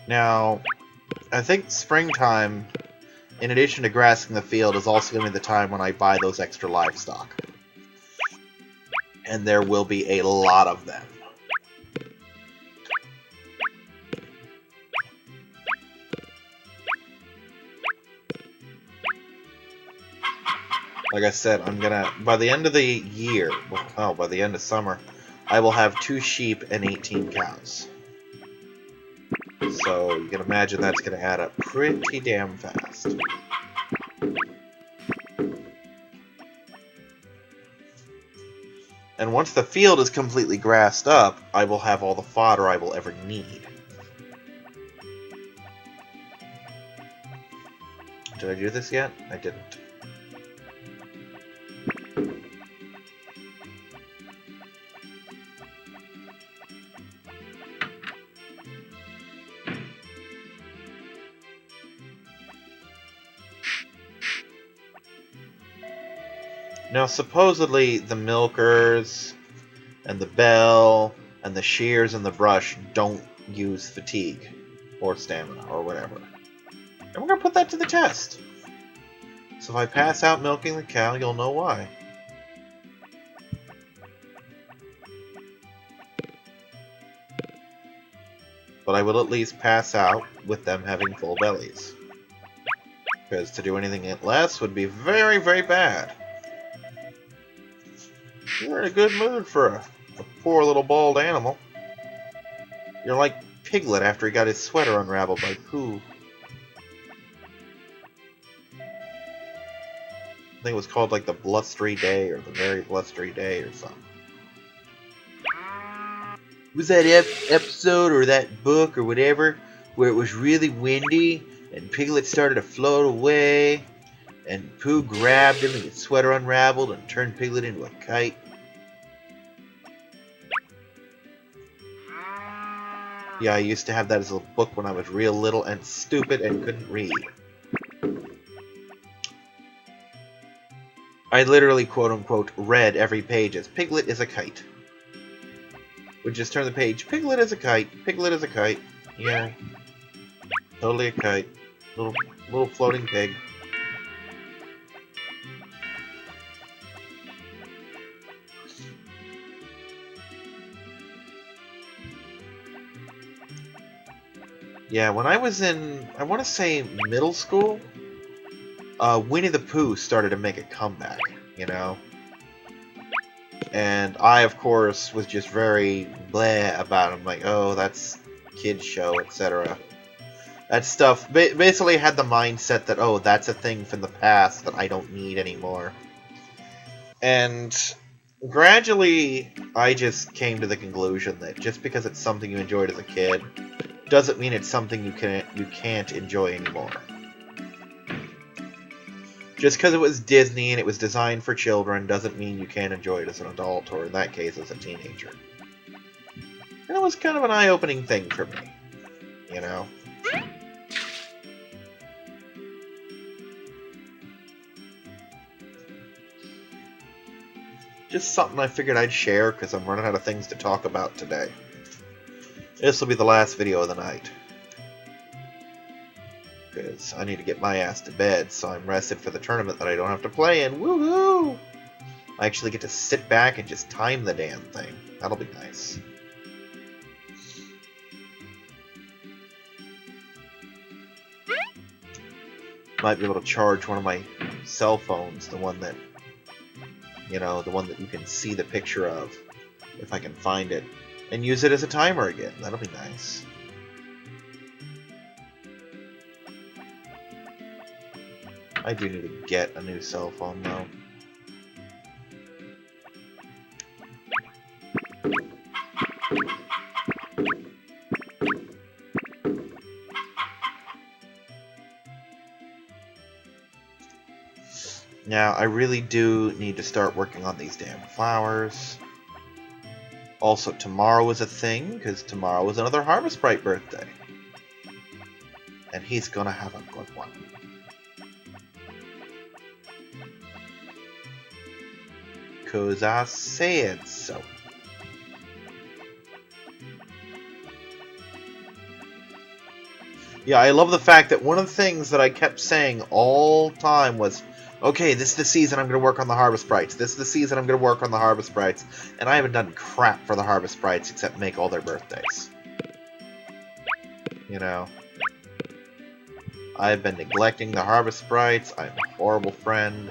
Now, I think springtime, in addition to grassing the field, is also going to be the time when I buy those extra livestock. And there will be a lot of them. Like I said, I'm gonna, by the end of the year, well, by the end of summer, I will have 2 sheep and 18 cows. So you can imagine that's going to add up pretty damn fast. And once the field is completely grassed up, I will have all the fodder I will ever need. Did I do this yet? I didn't. Now, supposedly, the milkers, and the bell, and the shears and the brush don't use fatigue, or stamina, or whatever. And we're going to put that to the test. So if I pass out milking the cow, you'll know why. But I will at least pass out with them having full bellies. Because to do anything less would be very, very bad. You're in a good mood for a poor little bald animal. You're like Piglet after he got his sweater unraveled by Pooh. I think it was called like the Blustery Day or the Very Blustery Day or something. Was that episode or that book or whatever where it was really windy and Piglet started to float away and Pooh grabbed him and his sweater unraveled and turned Piglet into a kite? Yeah, I used to have that as a book when I was real little and stupid and couldn't read. I literally, quote-unquote, read every page as Piglet is a kite. Would just turn the page, Piglet is a kite, Piglet is a kite. Yeah, totally a kite. Little floating pig. Yeah, when I was in, I want to say middle school, Winnie the Pooh started to make a comeback, you know? And I, of course, was just very bleh about it. I'm like, oh, that's kids' show, etc. That stuff basically had the mindset that, oh, that's a thing from the past that I don't need anymore. And gradually, I just came to the conclusion that just because it's something you enjoyed as a kid doesn't mean it's something you can't enjoy anymore. Just because it was Disney and it was designed for children doesn't mean you can't enjoy it as an adult, or in that case, as a teenager. And it was kind of an eye-opening thing for me, you know? Just something I figured I'd share because I'm running out of things to talk about today. This will be the last video of the night. Because I need to get my ass to bed, so I'm rested for the tournament that I don't have to play in. Woohoo! I actually get to sit back and just time the damn thing. That'll be nice. Might be able to charge one of my cell phones, the one that, you know, the one that you can see the picture of, if I can find it, and use it as a timer again. That'll be nice. I do need to get a new cell phone, though. Now, I really do need to start working on these damn flowers. Also, tomorrow is a thing, because tomorrow is another Harvest Sprite birthday. And he's gonna have a good one. Because I said so. Yeah, I love the fact that one of the things that I kept saying all the time was, okay, this is the season I'm going to work on the Harvest Sprites. This is the season I'm going to work on the Harvest Sprites. And I haven't done crap for the Harvest Sprites except make all their birthdays. You know? I've been neglecting the Harvest Sprites. I'm a horrible friend.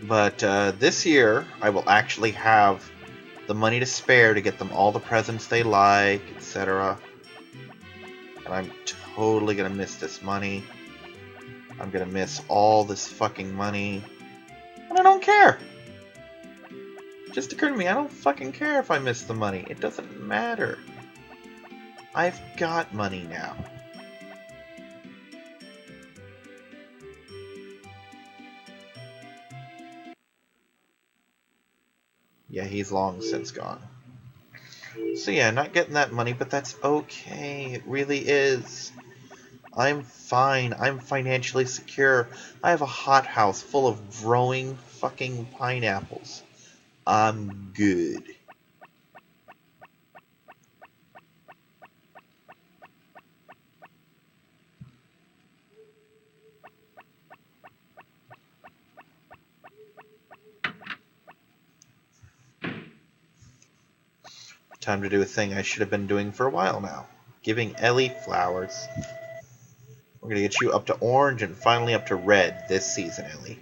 But this year, I will actually have the money to spare to get them all the presents they like, etc. And I'm totally going to miss this money. I'm going to miss all this fucking money. And I don't care. It just occurred to me, I don't fucking care if I miss the money. It doesn't matter. I've got money now. Yeah, he's long since gone. So yeah, not getting that money, but that's okay. It really is. I'm fine. I'm financially secure. I have a hothouse full of growing fucking pineapples. I'm good. Time to do a thing I should have been doing for a while now. Giving Ellie flowers. We're going to get you up to orange and finally up to red this season, Ellie.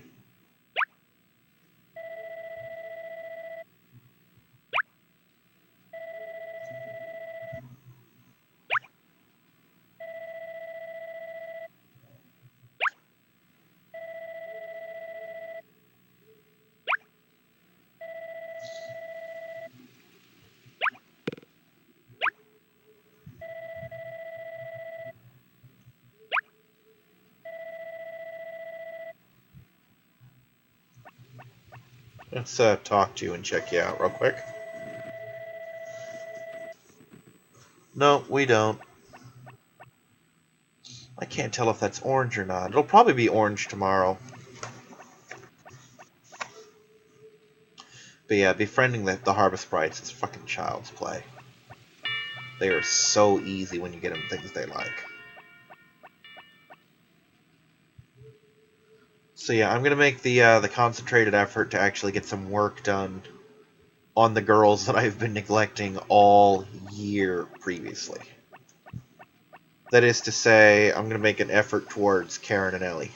Let's talk to you and check you out real quick. No, we don't. I can't tell if that's orange or not. It'll probably be orange tomorrow. But yeah, befriending the Harvest Sprites is fucking child's play. They are so easy when you get them things they like. So yeah, I'm gonna make the concentrated effort to actually get some work done on the girls that I've been neglecting all year previously. That is to say, I'm gonna make an effort towards Karen and Ellie.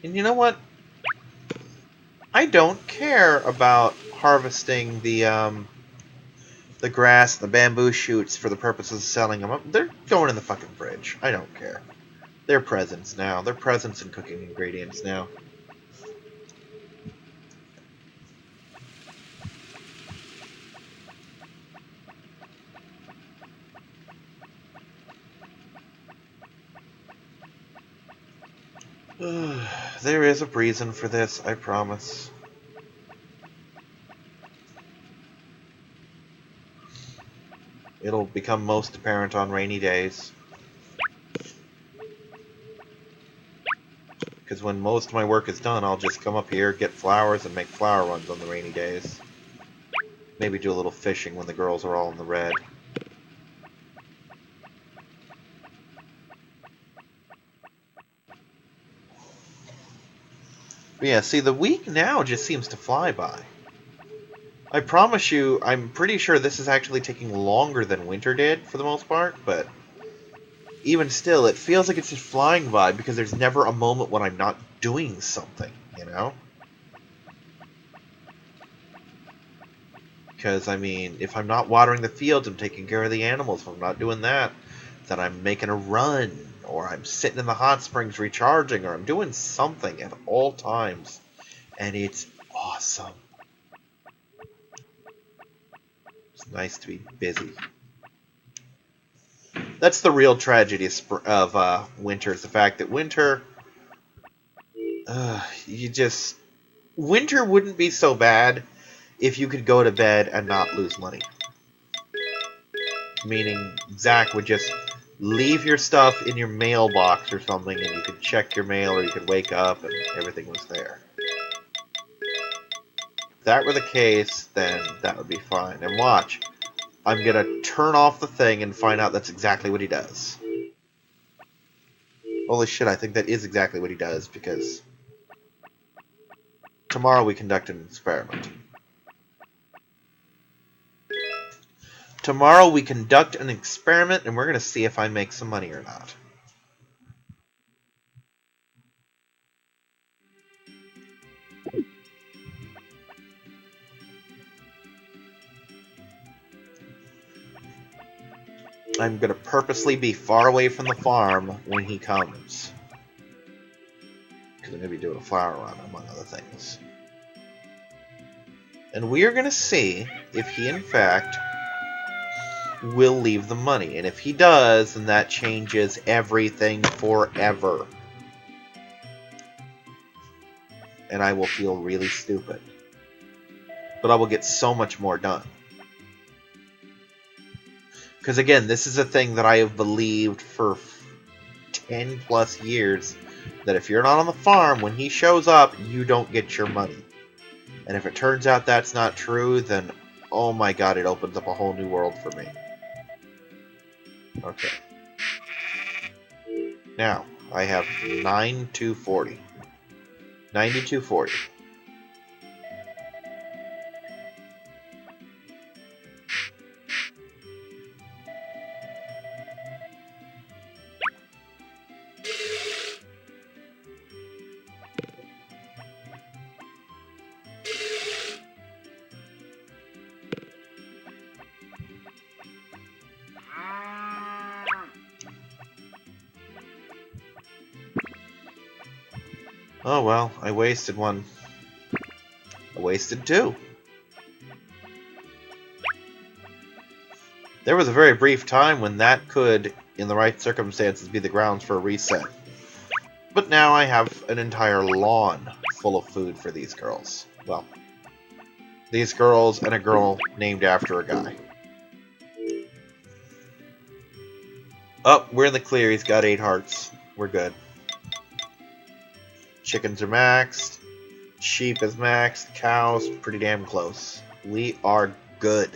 And you know what? I don't care about harvesting the grass, the bamboo shoots for the purposes of selling them. They're going in the fucking fridge. I don't care. They're presents now. They're presents and cooking ingredients now. There is a reason for this, I promise. It'll become most apparent on rainy days. Because when most of my work is done, I'll just come up here, get flowers, and make flower runs on the rainy days. Maybe do a little fishing when the girls are all in the red. But yeah, see, the week now just seems to fly by. I promise you, I'm pretty sure this is actually taking longer than winter did, for the most part, but even still, it feels like it's just flying by because there's never a moment when I'm not doing something, you know? Because, I mean, if I'm not watering the fields, I'm taking care of the animals. If I'm not doing that, then I'm making a run, or I'm sitting in the hot springs recharging, or I'm doing something at all times. And it's awesome. It's nice to be busy. That's the real tragedy of winter, is the fact that winter, winter wouldn't be so bad if you could go to bed and not lose money. Meaning, Zach would just leave your stuff in your mailbox or something, and you could check your mail, or you could wake up and everything was there. If that were the case, then that would be fine. And watch, I'm gonna turn off the thing and find out that's exactly what he does. Holy shit, I think that is exactly what he does, because tomorrow we conduct an experiment. Tomorrow we conduct an experiment, and we're going to see if I make some money or not. I'm going to purposely be far away from the farm when he comes. Because I'm going to be doing a flower run, among other things. And we are going to see if he, in fact, will leave the money. And if he does, then that changes everything forever. And I will feel really stupid. But I will get so much more done. Because again, this is a thing that I have believed for 10 plus years, that if you're not on the farm, when he shows up, you don't get your money. And if it turns out that's not true, then oh my god, it opens up a whole new world for me. Okay. Now, I have 9240. 9240. Oh well, I wasted one. I wasted two. There was a very brief time when that could, in the right circumstances, be the grounds for a reset. But now I have an entire lawn full of food for these girls. Well, these girls and a girl named after a guy. Oh, we're in the clear. He's got 8 hearts. We're good. Chickens are maxed. Sheep is maxed. Cows, pretty damn close. We are good.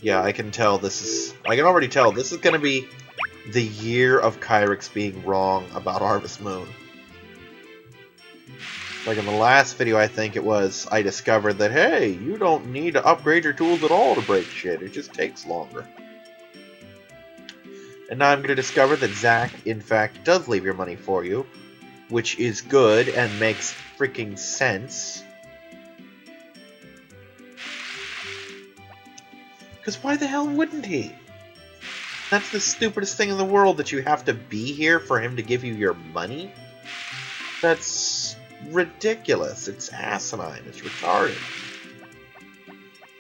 Yeah, I can tell this is... I can already tell this is going to be the year of Kyrix being wrong about Harvest Moon. Like in the last video, I think it was, I discovered that, hey, you don't need to upgrade your tools at all to break shit. It just takes longer. And now I'm going to discover that Zach, in fact, does leave your money for you, which is good and makes freaking sense. Because why the hell wouldn't he? That's the stupidest thing in the world, that you have to be here for him to give you your money? That's ridiculous. It's asinine. It's retarded.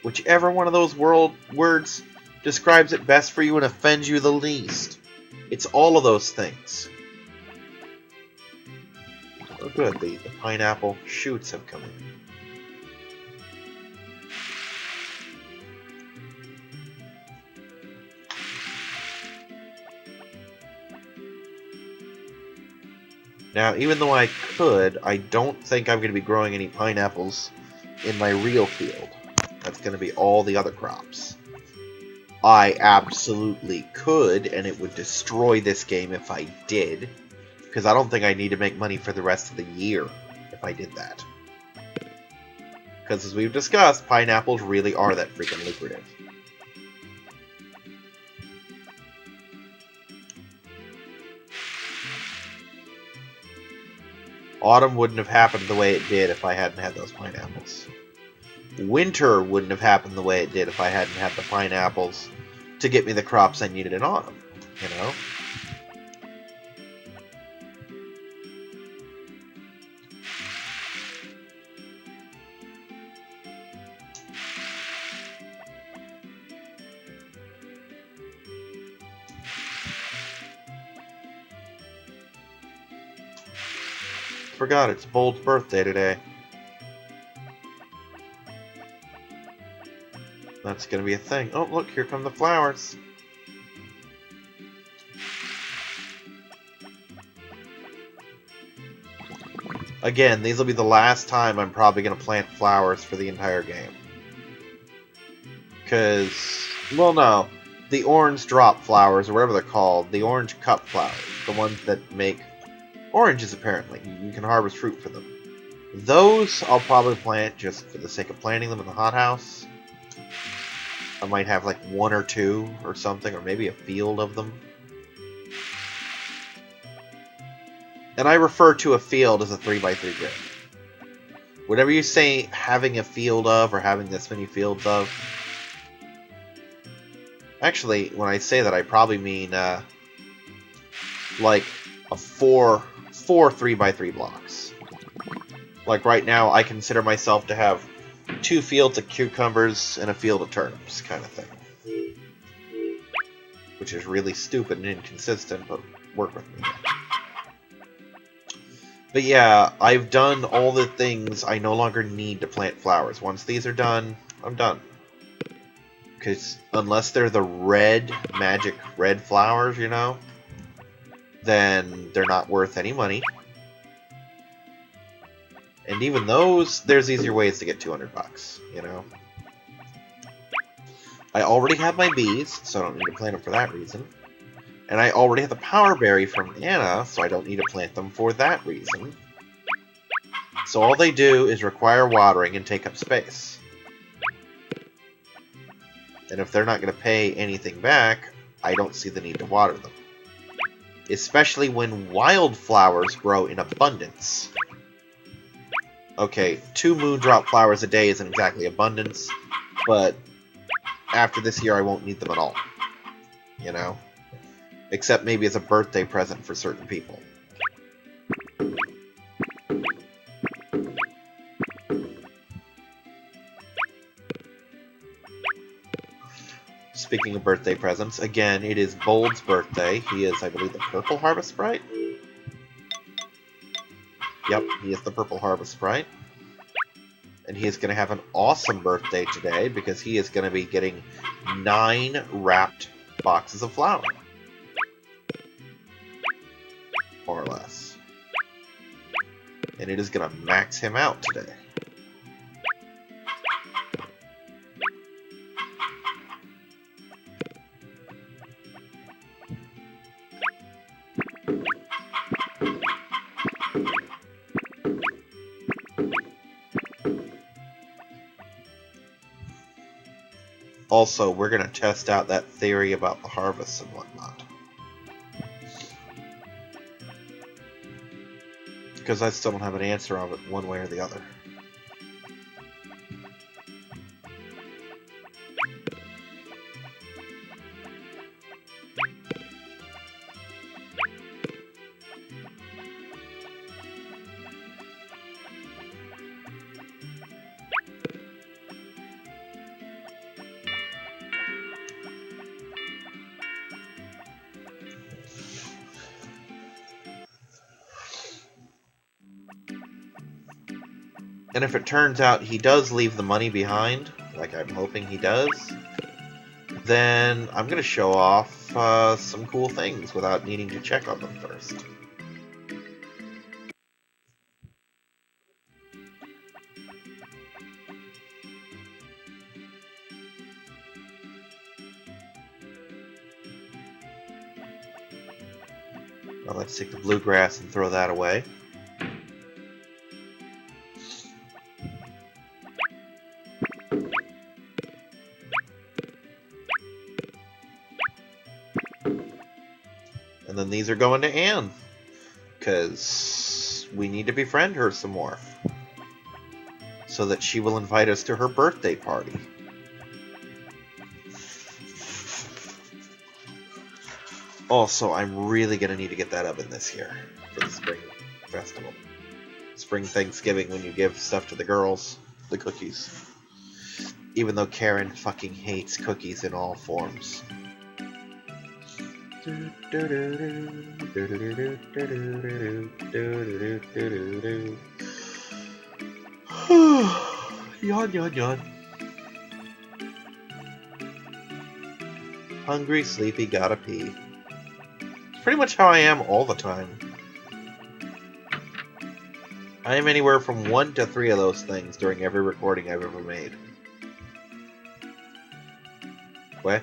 Whichever one of those words describes it best for you and offends you the least. It's all of those things. Oh good, the pineapple shoots have come in. Now, even though I could, I don't think I'm going to be growing any pineapples in my real field. That's going to be all the other crops. I absolutely could, and it would destroy this game if I did, because I don't think I need to make money for the rest of the year if I did that. Because as we've discussed, pineapples really are that freaking lucrative. Autumn wouldn't have happened the way it did if I hadn't had those pineapples. Winter wouldn't have happened the way it did if I hadn't had the pineapples to get me the crops I needed in autumn, you know? Forgot it's Bold's birthday today. That's gonna be a thing. Oh, look, here come the flowers. Again, these will be the last time I'm probably gonna plant flowers for the entire game. Because, well, no. The orange drop flowers, or whatever they're called, the orange cup flowers, the ones that make oranges, apparently. You can harvest fruit for them. Those I'll probably plant just for the sake of planting them in the hothouse. I might have like one or two or something, or maybe a field of them. And I refer to a field as a 3x3 grid. Whatever you say having a field of, or having this many fields of. Actually, when I say that, I probably mean like a four 3x3 blocks. Like right now, I consider myself to have 2 fields of cucumbers and a field of turnips, kind of thing. Which is really stupid and inconsistent, but work with me. But yeah, I've done all the things I no longer need to plant flowers. Once these are done, I'm done. Because unless they're the red, magic red flowers, you know, then they're not worth any money. And even those, there's easier ways to get 200 bucks, you know. I already have my bees, so I don't need to plant them for that reason. And I already have the power berry from Anna, so I don't need to plant them for that reason. So all they do is require watering and take up space. And if they're not going to pay anything back, I don't see the need to water them. Especially when wildflowers grow in abundance. Okay, 2 moondrop flowers a day isn't exactly abundance, but after this year I won't need them at all. You know? Except maybe as a birthday present for certain people. Speaking of birthday presents, again, it is Bold's birthday. He is, I believe, the Purple Harvest Sprite? Yep, he is the Purple Harvest Sprite. And he is going to have an awesome birthday today because he is going to be getting 9 wrapped boxes of flour. More or less. And it is going to max him out today. Also, we're going to test out that theory about the harvests and whatnot. Because I still don't have an answer of it one way or the other. And if it turns out he does leave the money behind, like I'm hoping he does, then I'm going to show off some cool things without needing to check on them first. Well, let's take the bluegrass and throw that away. And then these are going to Anne, because we need to befriend her some more, so that she will invite us to her birthday party. Also, I'm really going to need to get that oven this year for the spring festival. Spring Thanksgiving, when you give stuff to the girls, the cookies. Even though Karen fucking hates cookies in all forms. Yawn, yawn, yawn. Hungry, sleepy, gotta pee. It's pretty much how I am all the time. I am anywhere from 1 to 3 of those things during every recording I've ever made. What?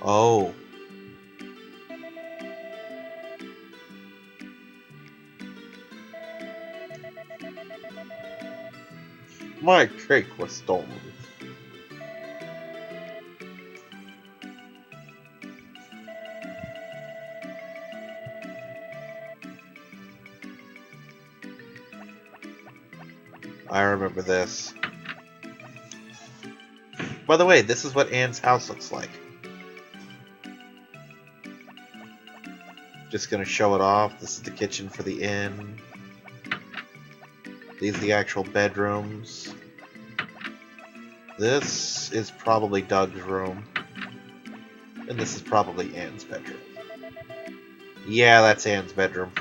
Oh. My cake was stolen. I remember this. By the way, this is what Anne's house looks like. Just gonna show it off. This is the kitchen for the inn. These are the actual bedrooms. This is probably Doug's room. And this is probably Anne's bedroom. Yeah, that's Anne's bedroom.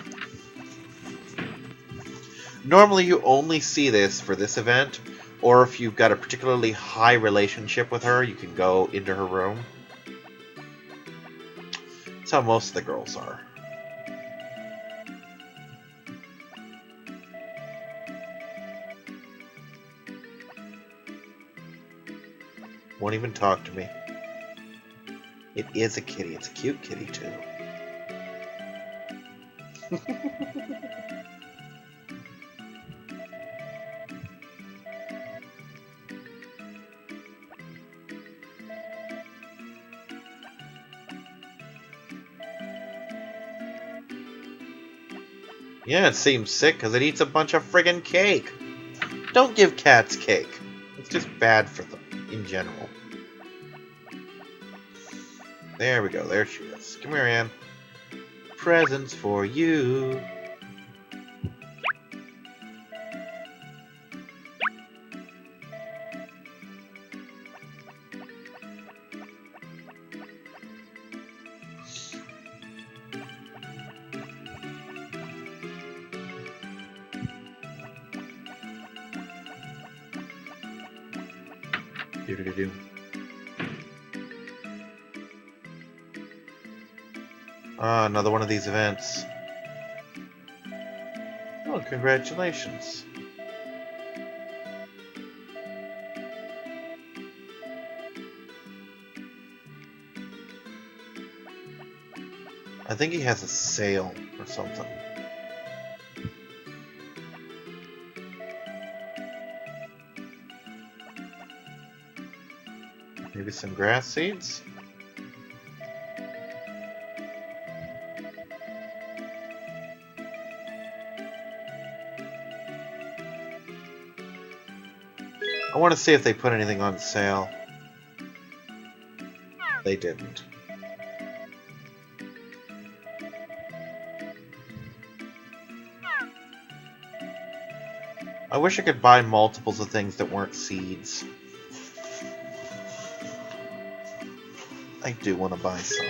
Normally you only see this for this event, or if you've got a particularly high relationship with her, you can go into her room. That's how most of the girls are. Won't even talk to me. It is a kitty. It's a cute kitty, too. Yeah, it seems sick because it eats a bunch of friggin' cake. Don't give cats cake. It's just bad for them, in general. There we go. There she is. Come here, Anne. Presents for you. Do-do-do-do. Ah, another one of these events. Oh, congratulations. I think he has a sale or something. Maybe some grass seeds? I want to see if they put anything on sale. They didn't. I wish I could buy multiples of things that weren't seeds. I do want to buy some.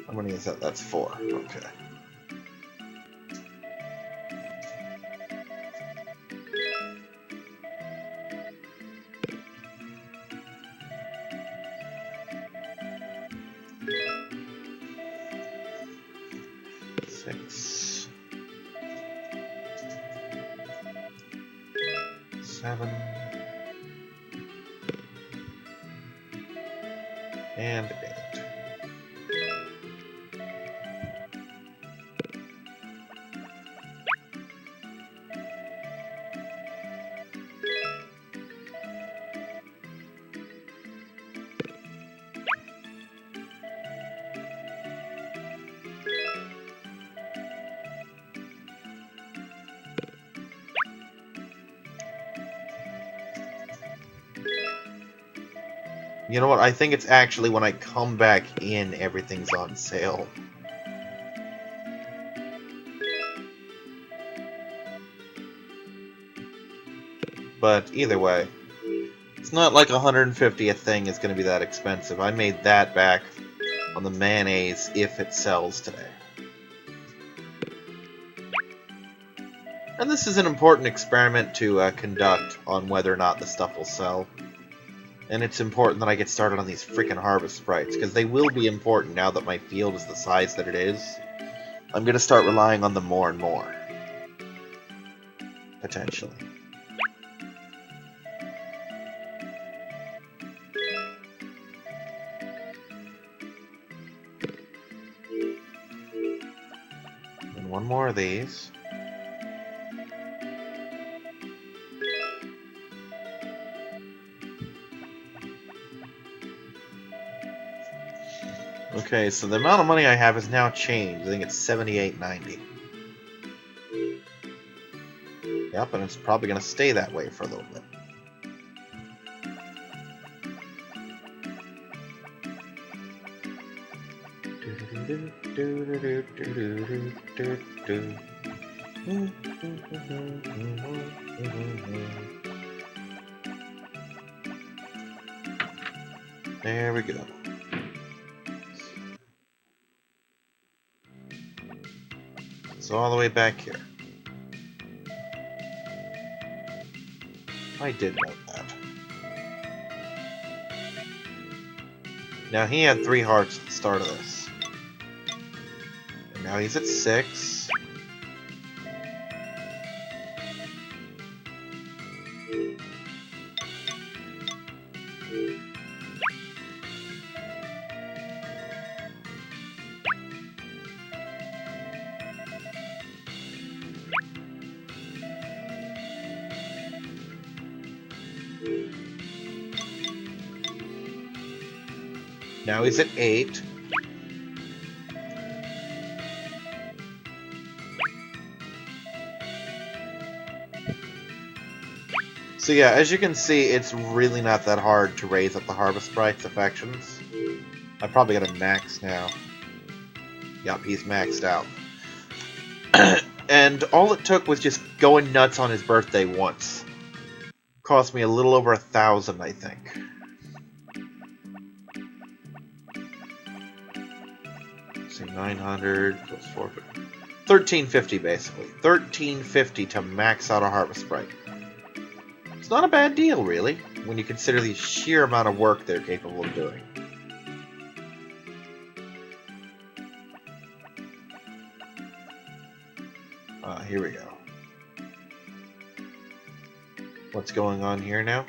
How many is that? That's 4. Okay. Six, 7, and 8. You know what? I think it's actually when I come back in, everything's on sale. But either way, it's not like 150 a thing is going to be that expensive. I made that back on the mayonnaise if it sells today. And this is an important experiment to conduct on whether or not the stuff will sell. And it's important that I get started on these freaking harvest sprites, because they will be important now that my field is the size that it is. I'm going to start relying on them more and more. Potentially. And one more of these. Okay, so the amount of money I have has now changed. I think it's $78.90. Yep, and it's probably going to stay that way for a little bit. There we go. So all the way back here. I did know that. Now he had 3 hearts at the start of this. And now he's at 6. Now he's at 8. So yeah, as you can see, it's really not that hard to raise up the Harvest Sprites affections. I probably got him maxed now. Yup, he's maxed out. And all it took was just going nuts on his birthday once. Cost me a little over 1,000, I think. See, 900 plus 450. 1350 basically. 1350 to max out a Harvest Sprite. It's not a bad deal, really, when you consider the sheer amount of work they're capable of doing. Here we go. What's going on here now?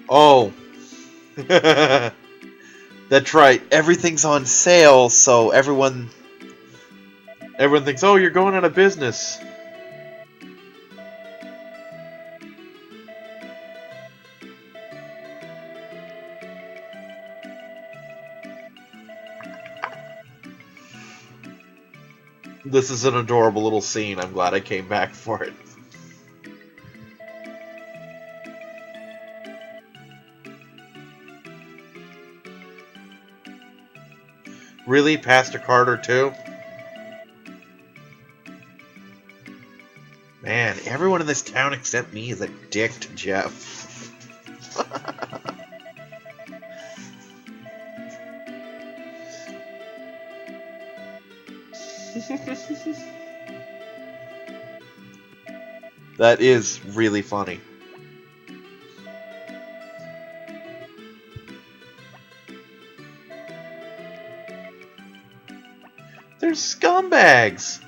Oh! That's right, everything's on sale, so everyone thinks, oh, you're going out of business. This is an adorable little scene. I'm glad I came back for it. Really? Pastor Carter, too? Man, everyone in this town except me is a dick to Jeff. That is really funny. They're scumbags!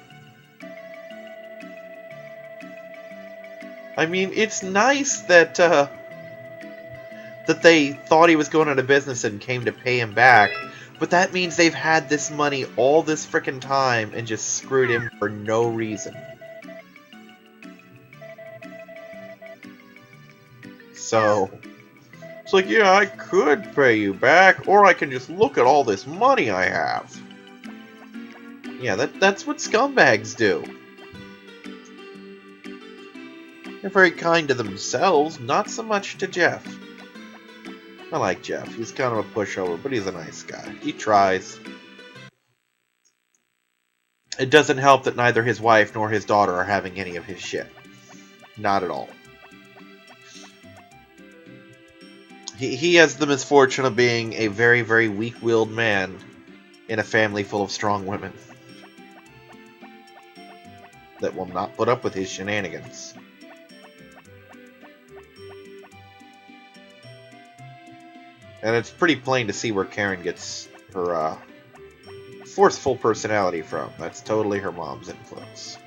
I mean, it's nice that, that they thought he was going out of business and came to pay him back, but that means they've had this money all this frickin' time and just screwed him for no reason. So, it's like, yeah, I could pay you back, or I can just look at all this money I have. Yeah, that's what scumbags do. They're very kind to themselves, not so much to Jeff. I like Jeff. He's kind of a pushover, but he's a nice guy. He tries. It doesn't help that neither his wife nor his daughter are having any of his shit. Not at all. He has the misfortune of being a very, very weak-willed man in a family full of strong women that will not put up with his shenanigans. And it's pretty plain to see where Karen gets her forceful personality from. That's totally her mom's influence.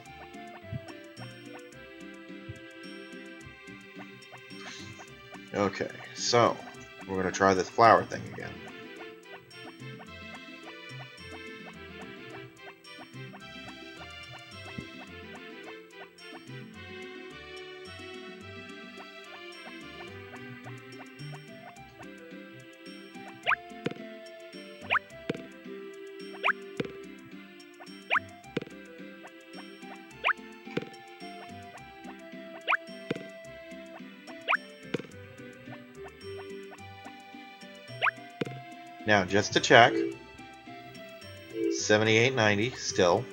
Okay, so we're going to try this flower thing again. Now, just to check, 78.90 still.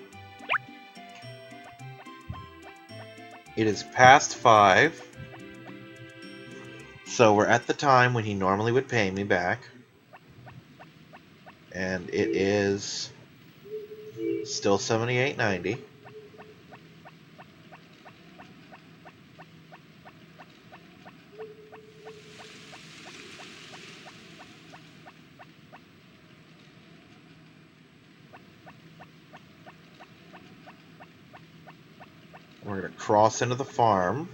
It is past 5, so we're at the time when he normally would pay me back. And it is still 78.90. We're going to cross into the farm.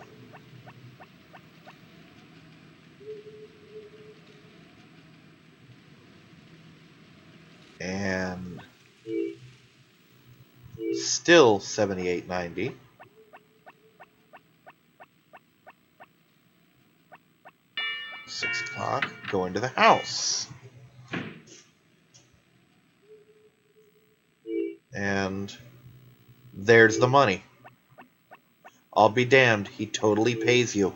And still 78.90. $6 go into the house. And there's the money. I'll be damned, he totally pays you.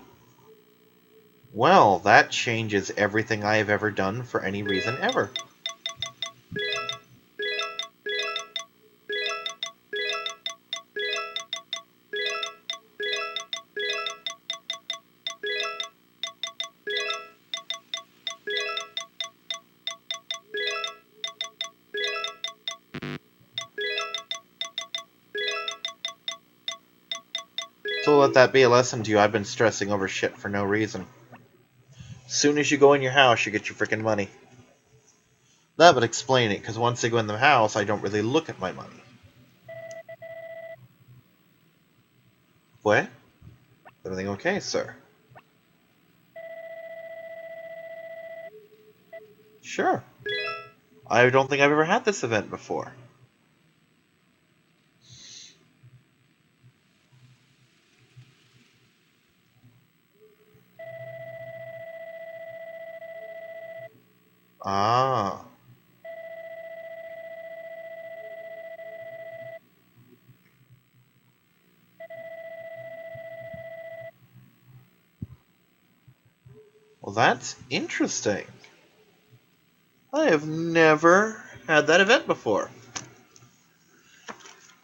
Well, that changes everything I have ever done for any reason ever. So let that be a lesson to you. I've been stressing over shit for no reason. As soon as you go in your house, you get your freaking money. That would explain it, because once I go in the house, I don't really look at my money. What? Everything okay, sir? Sure. I don't think I've ever had this event before. Ah. Well, that's interesting. I have never had that event before.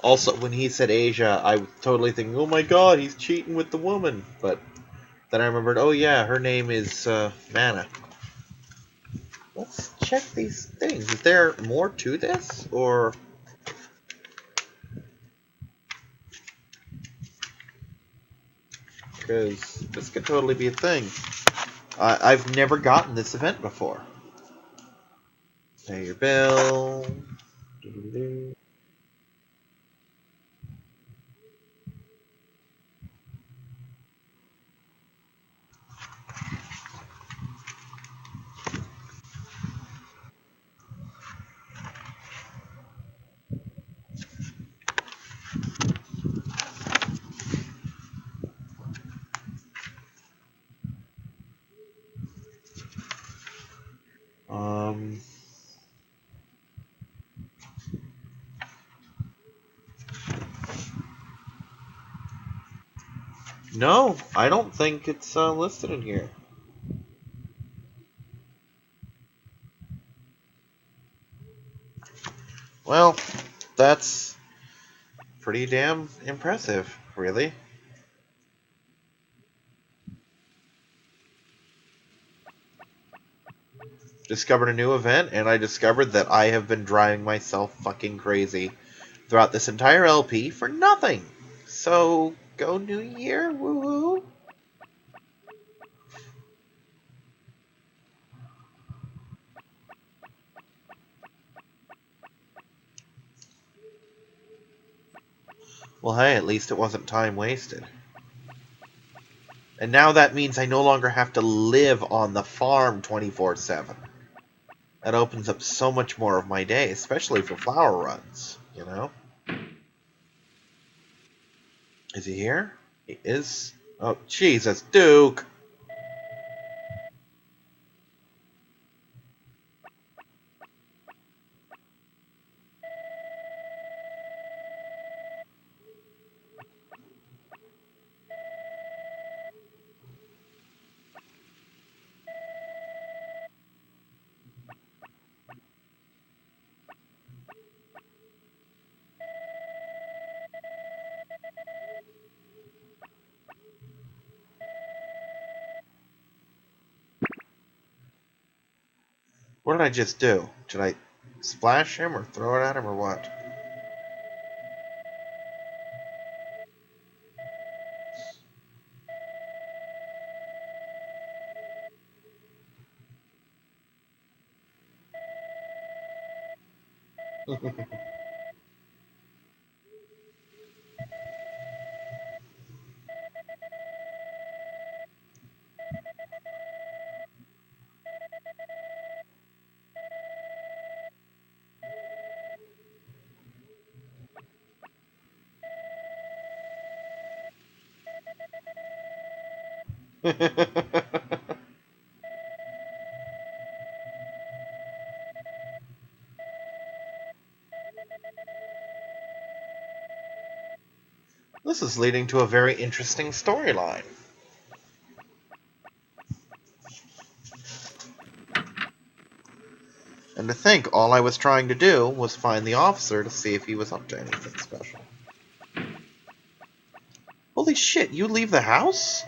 Also, when he said Asia, I was totally thinking, oh my god, he's cheating with the woman. But then I remembered, oh yeah, her name is Mana. Let's check these things. Is there more to this? Or... because this could totally be a thing. I've never gotten this event before. Pay your bill. Doo-doo-doo. Um, no, I don't think it's listed in here. Well, that's pretty damn impressive, really. Discovered a new event, and I discovered that I have been driving myself fucking crazy throughout this entire LP for nothing. So, go New Year, woohoo! Well, hey, at least it wasn't time wasted. And now that means I no longer have to live on the farm 24/7. That opens up so much more of my day, especially for flower runs, you know? Is he here? He is. Oh, Jesus, Duke! What did I just do? Did I splash him or throw it at him or what? This is leading to a very interesting storyline. And to think all I was trying to do was find the officer to see if he was up to anything special. Holy shit, you leave the house?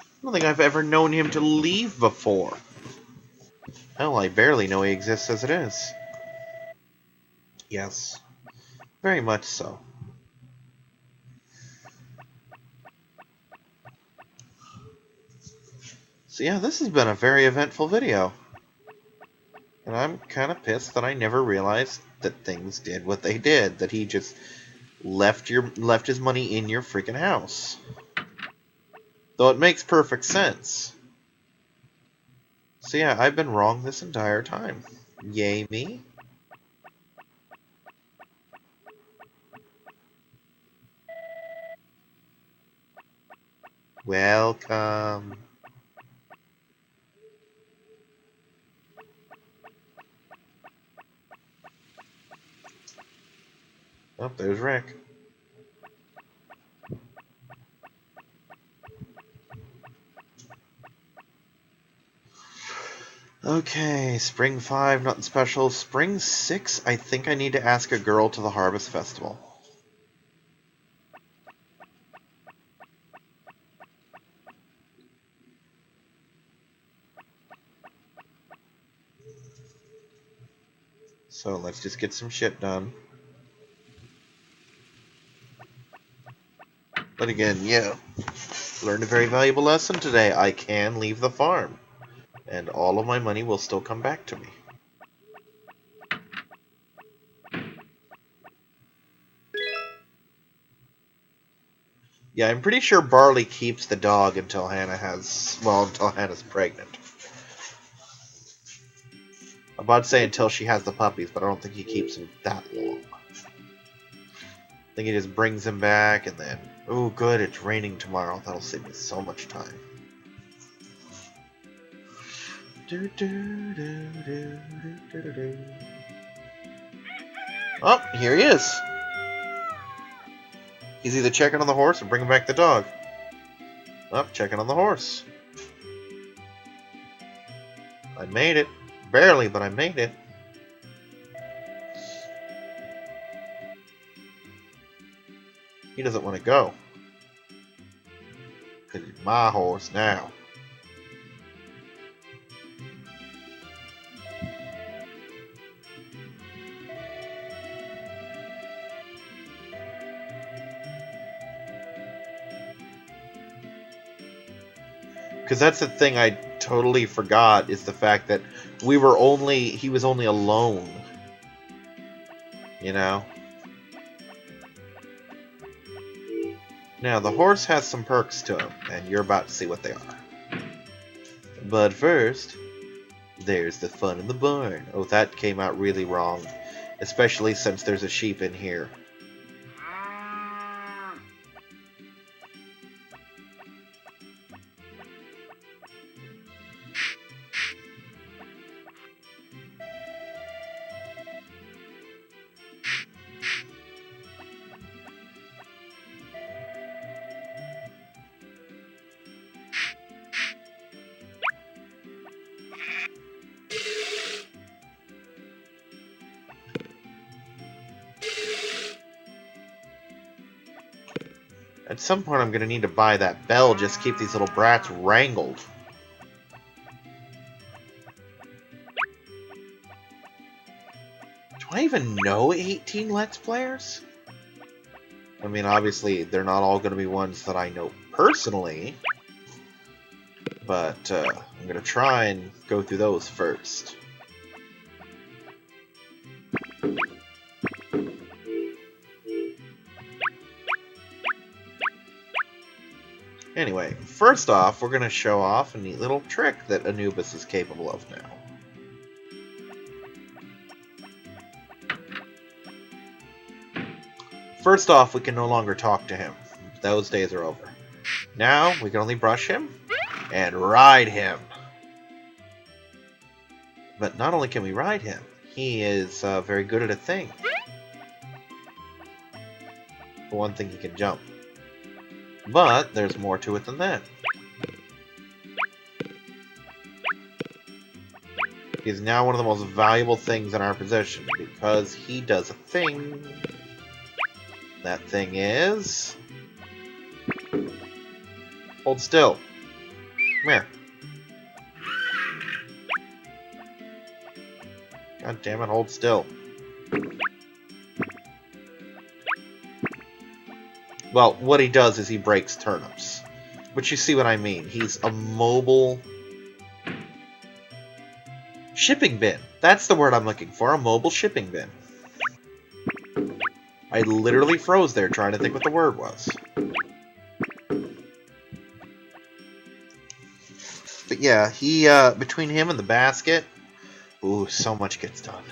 I don't think I've ever known him to leave before. Hell, I barely know he exists as it is. Yes, very much so. So yeah, this has been a very eventful video. And I'm kind of pissed that I never realized that things did what they did. That he just left his money in your freaking house. Though it makes perfect sense. So yeah, I've been wrong this entire time. Yay me. Welcome. Oh, there's Rick. Okay, Spring 5, nothing special. Spring 6, I think I need to ask a girl to the Harvest Festival. So let's just get some shit done. But again, yeah, learned a very valuable lesson today. I can leave the farm, and all of my money will still come back to me. Yeah, I'm pretty sure Barley keeps the dog until until Hannah's pregnant. I'm about to say until she has the puppies, but I don't think he keeps him that long. I think he just brings him back and then... Oh, good, it's raining tomorrow. That'll save me so much time. Oh, here he is. He's either checking on the horse or bringing back the dog. Oh, checking on the horse. I made it. Barely, but I made it. He doesn't want to go. Because he's my horse now. Because that's the thing I totally forgot, is the fact that he was only alone. You know? Now, the horse has some perks to him, and you're about to see what they are. But first, there's the fun in the barn. Oh, that came out really wrong. Especially since there's a sheep in here. At some point I'm going to need to buy that bell just to keep these little brats wrangled. Do I even know 18 Let's Players? I mean, obviously, they're not all going to be ones that I know personally. But I'm going to try and go through those first. Anyway, first off, we're going to show off a neat little trick that Anubis is capable of now. First off, we can no longer talk to him. Those days are over. Now, we can only brush him and ride him. But not only can we ride him, he is very good at a thing. For one thing, he can jump. But there's more to it than that. He's now one of the most valuable things in our possession because he does a thing. That thing is... Hold still. Come here. God damn it, hold still. Well, what he does is he breaks turnips. But you see what I mean. He's a mobile... shipping bin. That's the word I'm looking for. A mobile shipping bin. I literally froze there trying to think what the word was. But yeah, he, between him and the basket, ooh, so much gets done.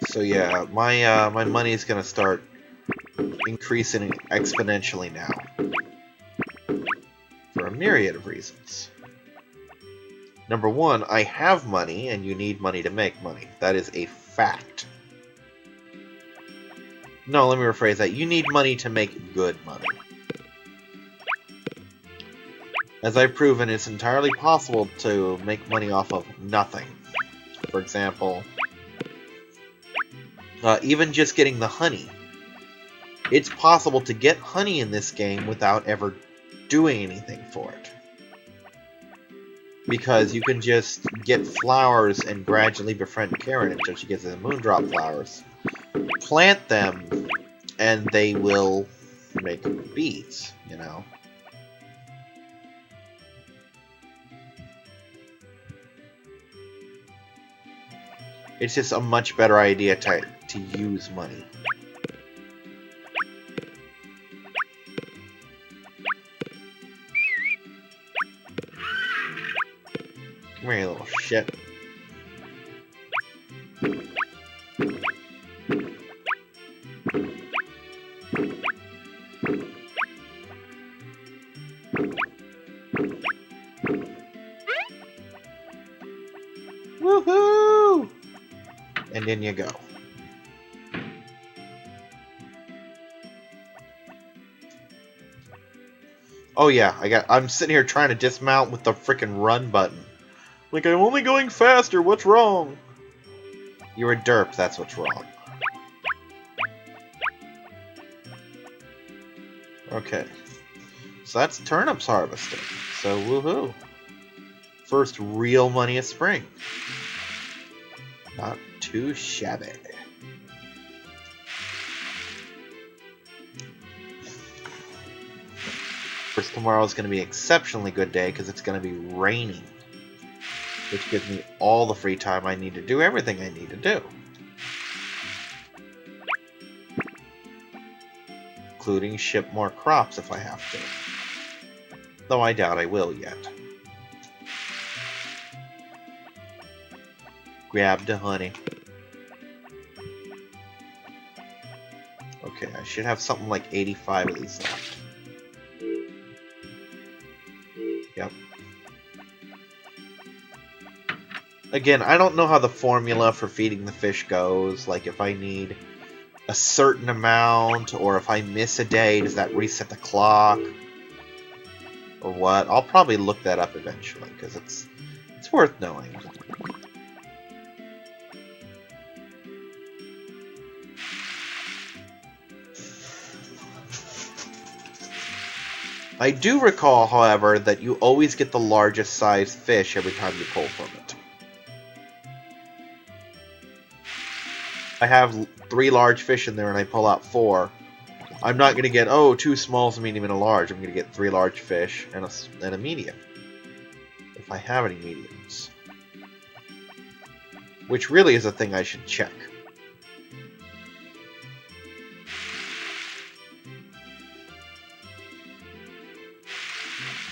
So yeah, my money is gonna start increasing exponentially now, for a myriad of reasons. Number one, I have money, and you need money to make money. That is a fact. No, let me rephrase that. You need money to make good money. As I've proven, it's entirely possible to make money off of nothing. For example, even just getting the honey. It's possible to get honey in this game without ever doing anything for it. Because you can just get flowers and gradually befriend Karen until she gets the moondrop flowers. Plant them, and they will make bees, you know. It's just a much better idea to use money. Come here, you little shit. Woohoo! And in you go. Oh yeah, I'm sitting here trying to dismount with the frickin' run button. Like, I'm only going faster, what's wrong? You're a derp, that's what's wrong. Okay. So that's turnips harvesting. So woohoo. First real money of spring. Not too shabby. First, tomorrow's going to be an exceptionally good day because it's going to be raining. Which gives me all the free time I need to do everything I need to do. Including ship more crops if I have to. Though I doubt I will yet. Grab the honey. Okay, I should have something like 85 of these left. Yep. Again, I don't know how the formula for feeding the fish goes. Like, if I need a certain amount, or if I miss a day, does that reset the clock? Or what? I'll probably look that up eventually, because it's worth knowing. I do recall, however, that you always get the largest sized fish every time you pull from it. I have 3 large fish in there and I pull out 4. I'm not going to get, 2 smalls, a medium, and a large. I'm going to get 3 large fish and a medium. If I have any mediums. Which really is a thing I should check.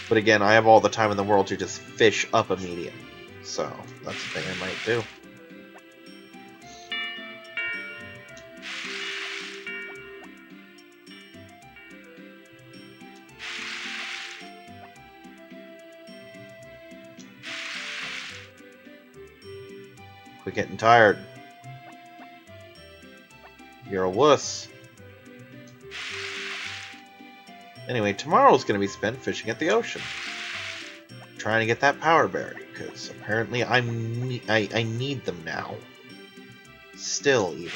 But again, I have all the time in the world to just fish up a medium. So, that's the thing I might do. Quit getting tired. You're a wuss. Anyway, tomorrow's going to be spent fishing at the ocean. Trying to get that power berry, because apparently I need them now. Still, even.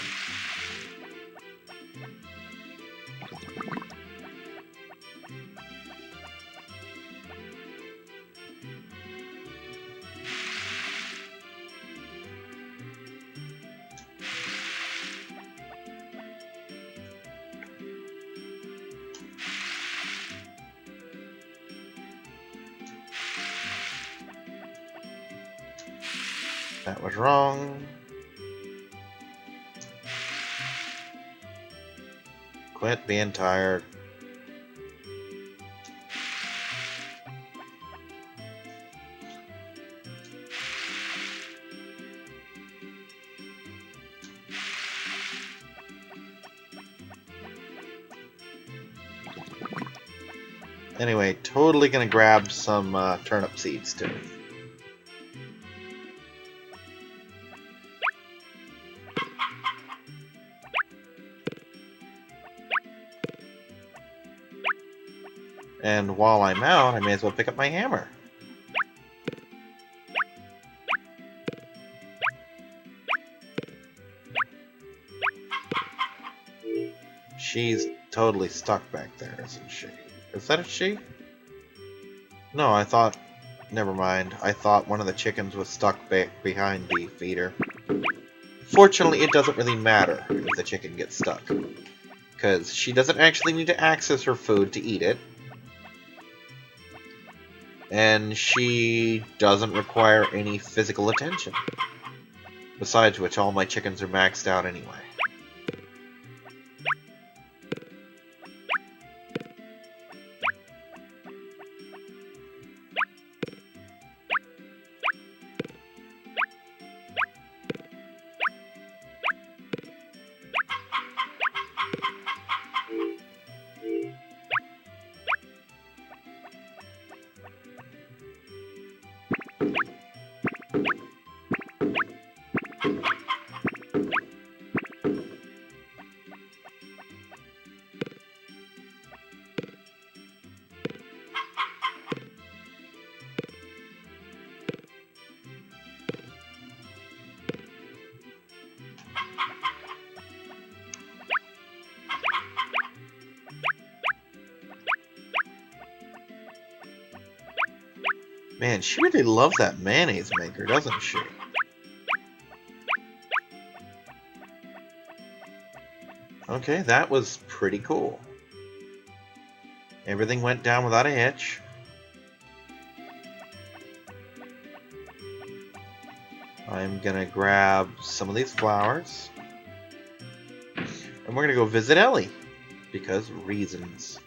That was wrong. Quit being tired. Anyway, totally gonna grab some turnip seeds too. And while I'm out, I may as well pick up my hammer. She's totally stuck back there, isn't she? Is that a she? No, I thought... Never mind. I thought one of the chickens was stuck back behind the feeder. Fortunately, it doesn't really matter if the chicken gets stuck, because she doesn't actually need to access her food to eat it. And she doesn't require any physical attention. Besides which, all my chickens are maxed out anyway. Man, she really loves that mayonnaise maker, doesn't she? Okay, that was pretty cool. Everything went down without a hitch. I'm gonna grab some of these flowers. And we're gonna go visit Ellie. Because reasons.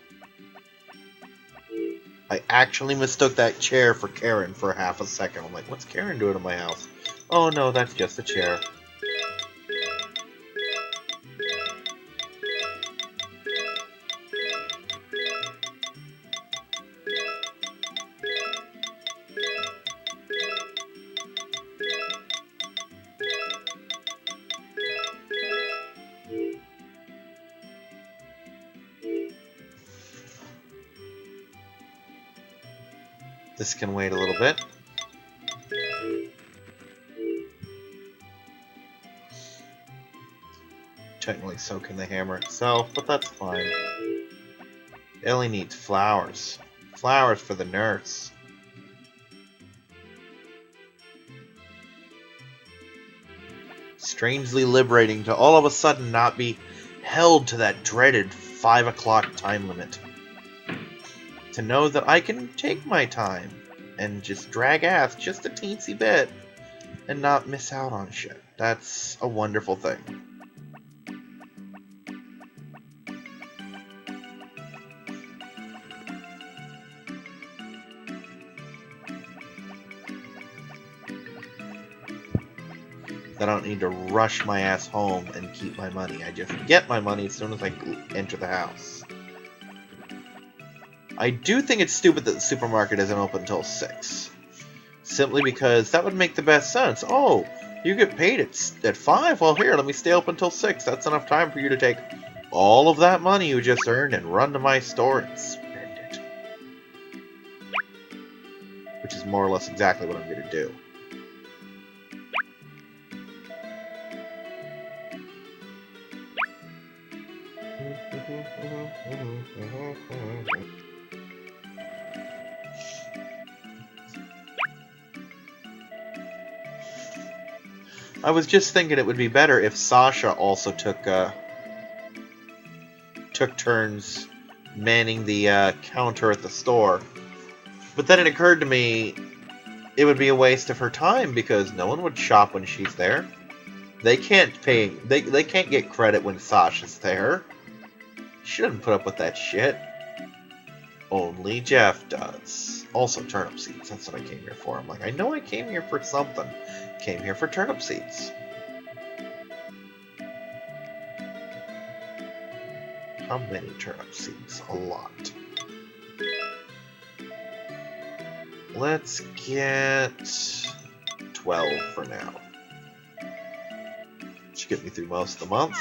I actually mistook that chair for Karen for half a second. I'm like, what's Karen doing in my house? Oh no, that's just a chair. This can wait a little bit. Technically, so can the hammer itself, but that's fine. Ellie needs flowers. Flowers for the nurse. Strangely liberating to all of a sudden not be held to that dreaded 5 o'clock time limit. To know that I can take my time and just drag ass just a teensy bit and not miss out on shit. That's a wonderful thing. I don't need to rush my ass home and keep my money. I just get my money as soon as I enter the house. I do think it's stupid that the supermarket isn't open until 6. Simply because that would make the best sense. Oh, you get paid at 5? Well, here, let me stay open until 6. That's enough time for you to take all of that money you just earned and run to my store and spend it. Which is more or less exactly what I'm going to do. I was just thinking it would be better if Sasha also took turns manning the counter at the store. But then it occurred to me it would be a waste of her time because no one would shop when she's there. They can't pay. They can't get credit when Sasha's there. She doesn't put up with that shit. Only Jeff does. Also turnip seeds. That's what I came here for. I'm like, I know I came here for something. Came here for turnip seeds. How many turnip seeds? A lot. Let's get 12 for now. Should get me through most of the month.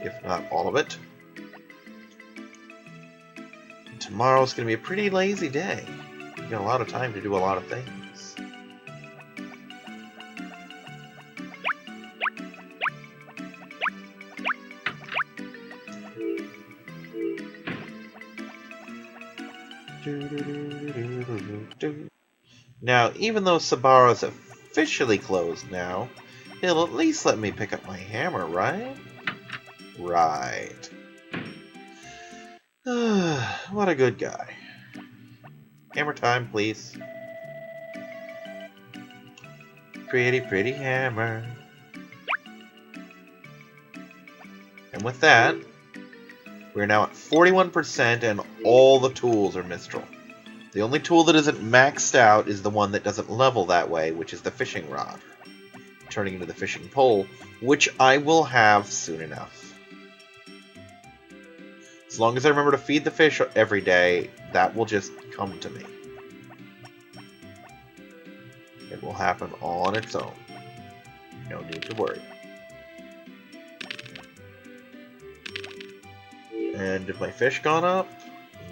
If not all of it. tomorrow's going to be a pretty lazy day. You got a lot of time to do a lot of things. Now, even though Sabara's officially closed now, he'll at least let me pick up my hammer, right? Right. What a good guy. Hammer time, please. Pretty, pretty hammer. And with that, we're now at 41% and all the tools are Mistral. The only tool that isn't maxed out is the one that doesn't level that way, which is the fishing rod. Turning into the fishing pole, which I will have soon enough. As long as I remember to feed the fish every day, that will just come to me. It will happen all on its own. No need to worry. And have my fish gone up?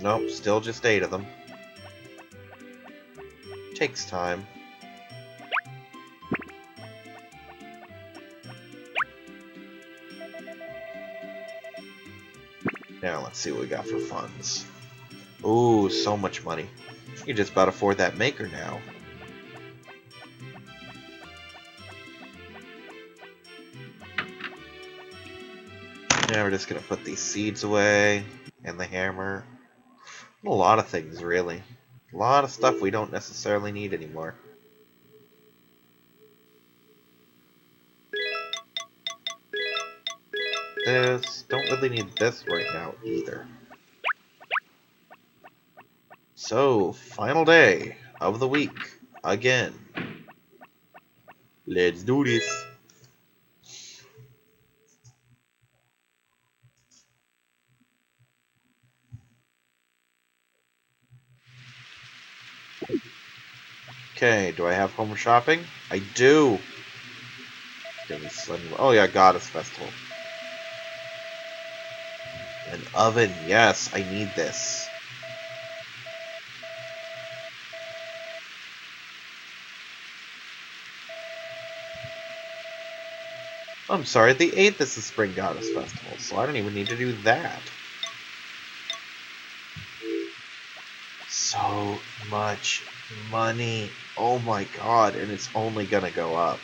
Nope, still just 8 of them. Takes time. Now let's see what we got for funds. Ooh, so much money. You can just about afford that maker now. Now we're just gonna put these seeds away, and the hammer. A lot of things, really. A lot of stuff we don't necessarily need anymore. Don't really need this right now, either. So, final day of the week, again. Let's do this. Okay, do I have home shopping? I do! Oh yeah, Goddess Festival. An oven, yes, I need this. I'm sorry, the 8th is the Spring Goddess Festival, so I don't even need to do that. So much money. Oh my god, and it's only gonna go up.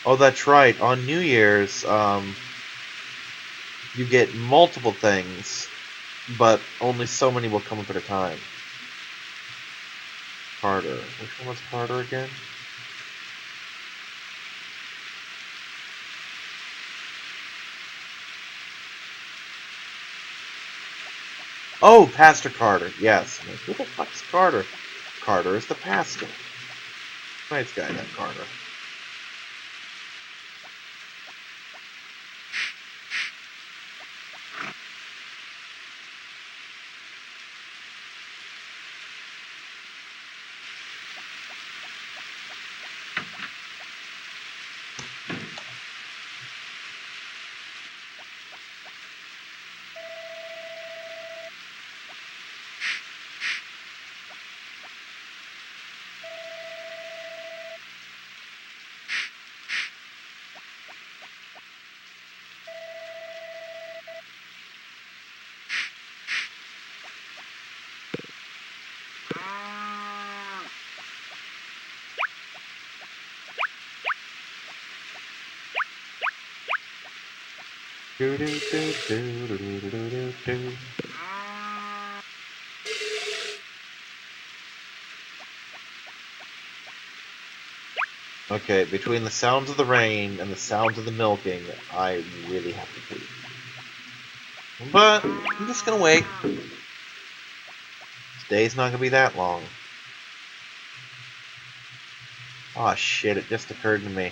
Oh, that's right. On New Year's, you get multiple things, but only so many will come up at a time. Carter. Which one was Carter again? Oh, Pastor Carter. Yes. I'm like, who the fuck's Carter? Carter is the pastor. Nice guy, that Carter. Okay, between the sounds of the rain and the sounds of the milking, I really have to pee. But I'm just gonna wait. Today's not gonna be that long. Aw, shit, it just occurred to me.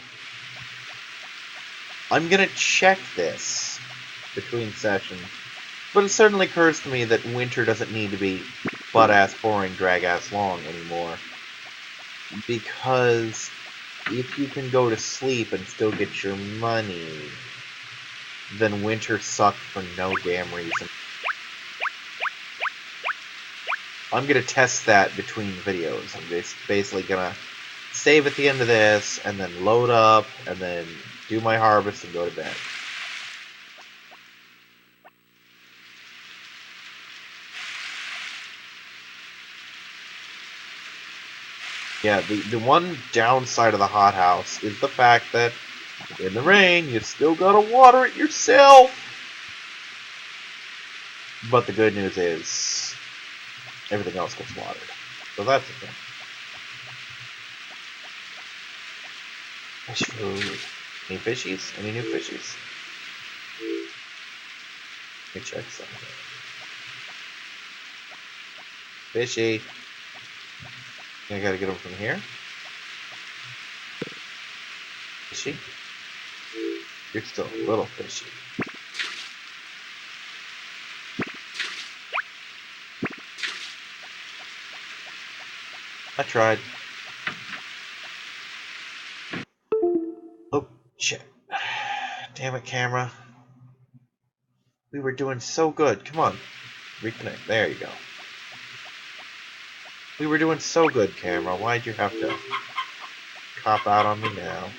I'm gonna check this between sessions, but it certainly occurs to me that winter doesn't need to be butt-ass boring, drag-ass long anymore. Because if you can go to sleep and still get your money, then winter sucked for no damn reason. I'm gonna test that between videos. I'm basically gonna save at the end of this, and then load up, and then do my harvest and go to bed. Yeah, the one downside of the hothouse is the fact that in the rain, you still gotta water it yourself. But the good news is everything else gets watered. So that's the thing. Fish food. Any fishies? Any new fishies? Let me check something. Fishy. I gotta get them from here. Fishy. You're still a little fishy. I tried. Oh, shit. Damn it, camera. We were doing so good. Come on. Reconnect. There you go. We were doing so good, camera. Why'd you have to cop out on me now?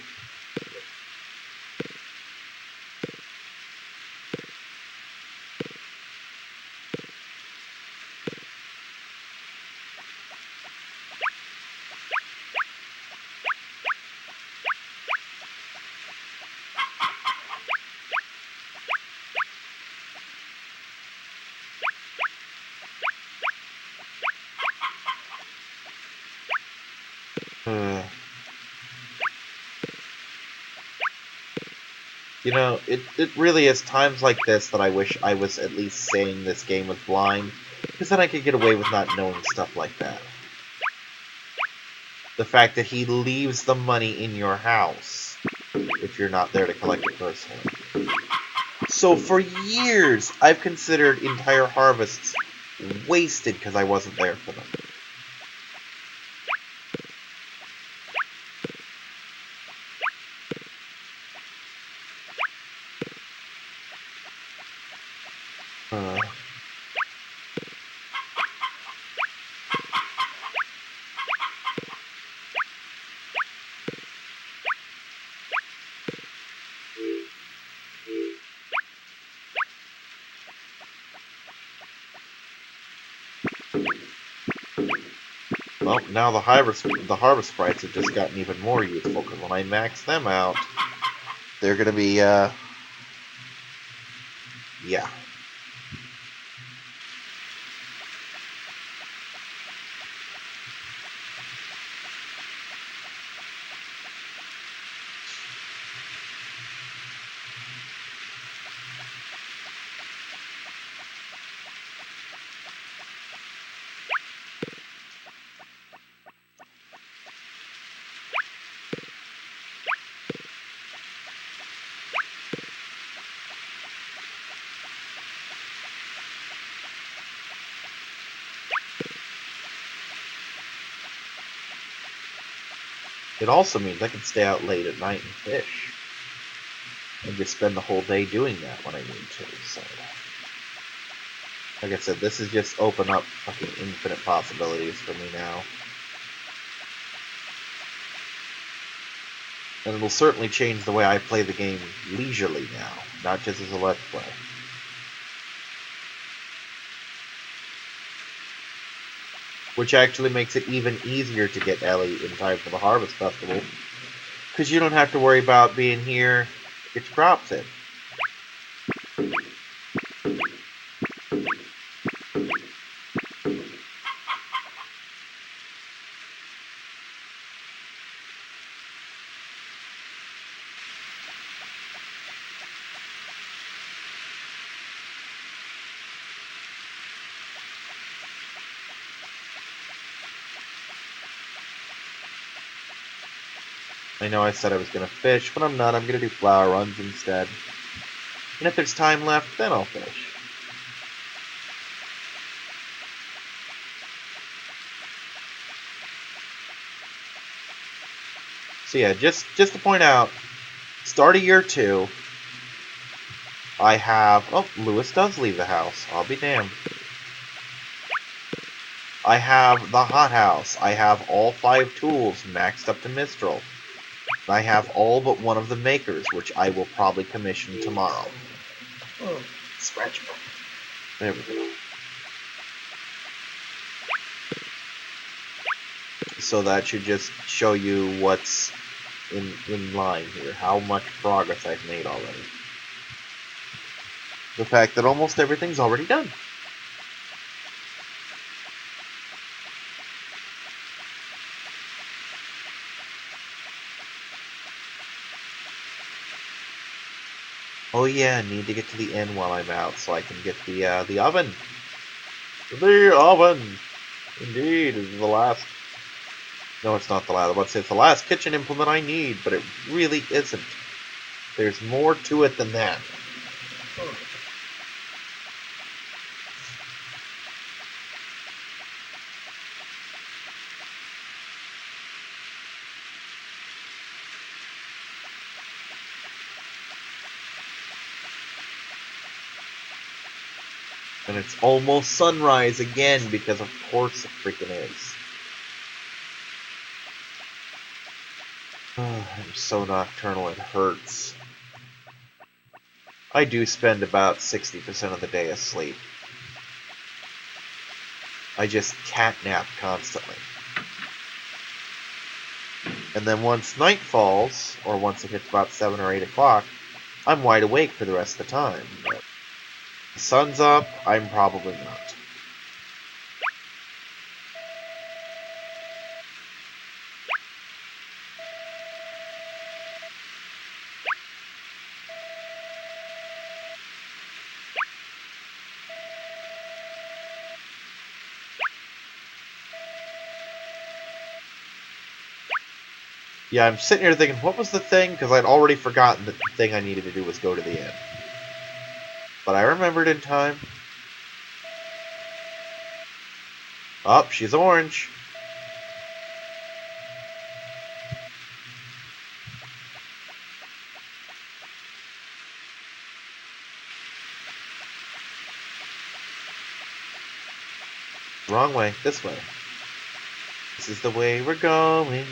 You know, it really is times like this that I wish I was at least saying this game was blind, because then I could get away with not knowing stuff like that. The fact that he leaves the money in your house if you're not there to collect it personally. So for years, I've considered entire harvests wasted because I wasn't there for them. Well, now the harvest sprites have just gotten even more useful, because when I max them out, they're gonna be, yeah. It also means I can stay out late at night and fish. And just spend the whole day doing that when I need to, so... Like I said, this is just open up fucking infinite possibilities for me now. And it'll certainly change the way I play the game leisurely now, not just as a Let's Play. Which actually makes it even easier to get Ellie in time for the Harvest Festival. Because you don't have to worry about being here to get your crops in. I know I said I was going to fish, but I'm not. I'm going to do flower runs instead. And if there's time left, then I'll fish. So yeah, just to point out, start of year 2, I have... Oh, Lewis does leave the house. I'll be damned. I have the hothouse. I have all 5 tools maxed up to Mistral. I have all but one of the makers, which I will probably commission tomorrow. Oh, scratch book. There we go. So that should just show you what's in line here, how much progress I've made already. The fact that almost everything's already done. Oh yeah, I need to get to the inn while I'm out so I can get the oven. The oven! Indeed, is the last... No, it's not the last. I was about to say it's the last kitchen implement I need, but it really isn't. There's more to it than that. Oh. And it's almost sunrise again, because of course it freaking is. Oh, I'm so nocturnal, it hurts. I do spend about 60% of the day asleep. I just catnap constantly. And then once night falls, or once it hits about 7 or 8 o'clock, I'm wide awake for the rest of the time. But the sun's up, I'm probably not. Yeah, I'm sitting here thinking, what was the thing? Because I'd already forgotten that the thing I needed to do was go to the inn. But I remembered in time. Oh, she's orange. Wrong way, this way. This is the way we're going.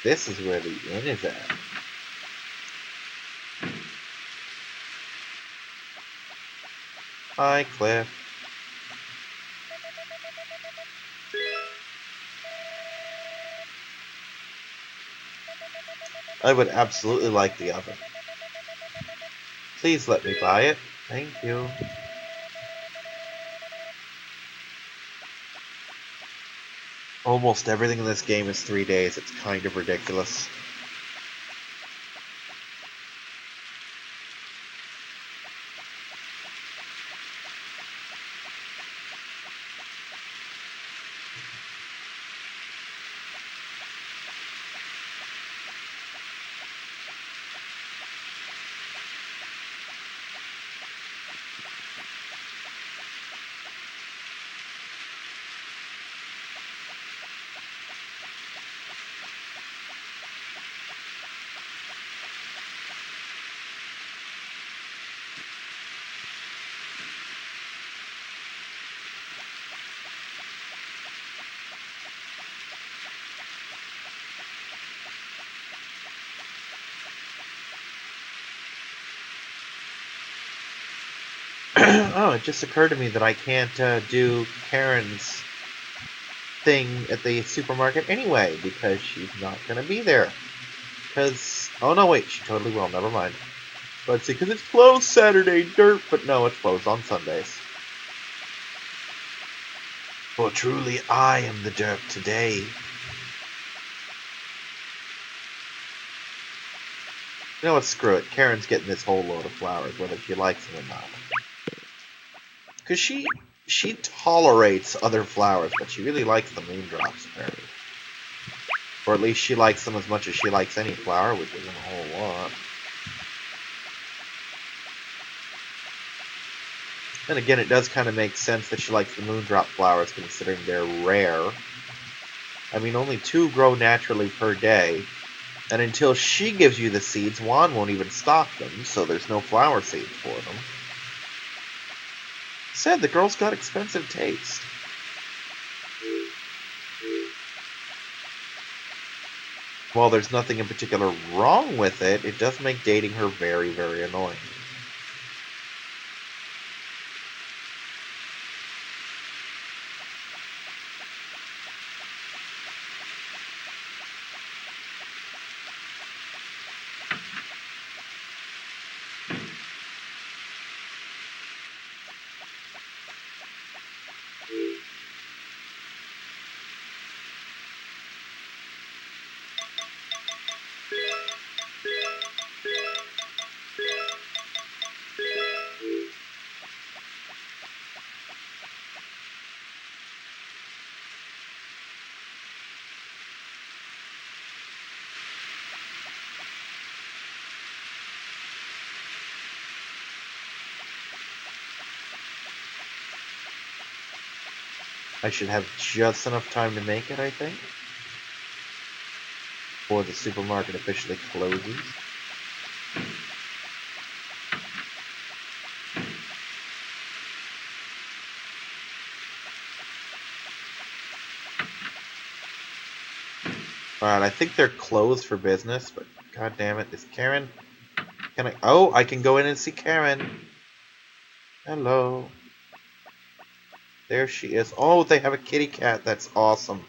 This is where the inn is at. Hi, Cliff. I would absolutely like the oven. Please let me buy it. Thank you. Almost everything in this game is 3 days. It's kind of ridiculous. Oh, it just occurred to me that I can't do Karen's thing at the supermarket anyway, because she's not going to be there. Because, oh no, wait, she totally will, never mind. Let's see, because it's closed Saturday, dirt, but no, it's closed on Sundays. For truly I am the dirt today. You know what, screw it, Karen's getting this whole load of flowers, whether she likes them or not. Because she tolerates other flowers, but she really likes the moondrops, apparently. Or at least she likes them as much as she likes any flower, which isn't a whole lot. And again, it does kind of make sense that she likes the moondrop flowers, considering they're rare. I mean, only 2 grow naturally per day. And until she gives you the seeds, Juan won't even stock them, so there's no flower seeds for them. Said the girl's got expensive taste. While there's nothing in particular wrong with it, it does make dating her very, very annoying. I should have just enough time to make it, I think, before the supermarket officially closes. Alright, I think they're closed for business, but god damn it, is Karen... Can I... Oh, I can go in and see Karen. Hello. There she is. Oh, they have a kitty cat. That's awesome.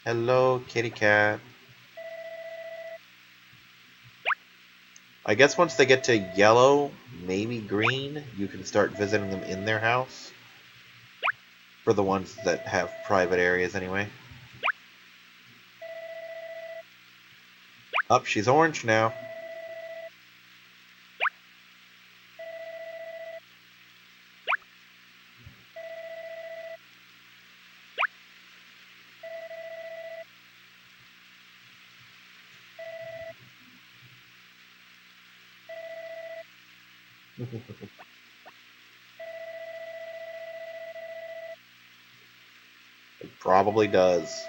Hello, kitty cat. I guess once they get to yellow, maybe green, you can start visiting them in their house. For the ones that have private areas, anyway. Up, she's orange now. It probably does.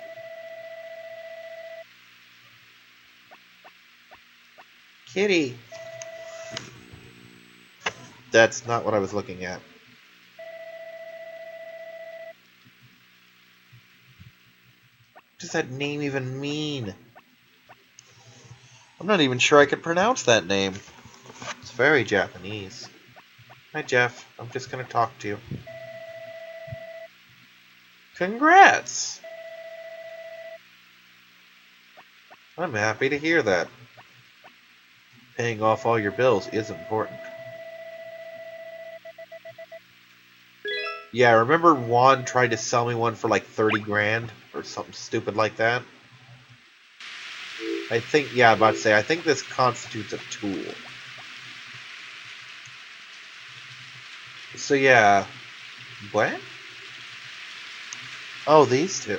Kitty! That's not what I was looking at. What does that name even mean? I'm not even sure I could pronounce that name. It's very Japanese. Hi, Jeff. I'm just gonna talk to you. Congrats! I'm happy to hear that. Paying off all your bills is important. Yeah, remember Juan tried to sell me one for like 30 grand? Or something stupid like that? I think, yeah, I'm about to say, I think this constitutes a tool. So yeah. What? Oh, these two.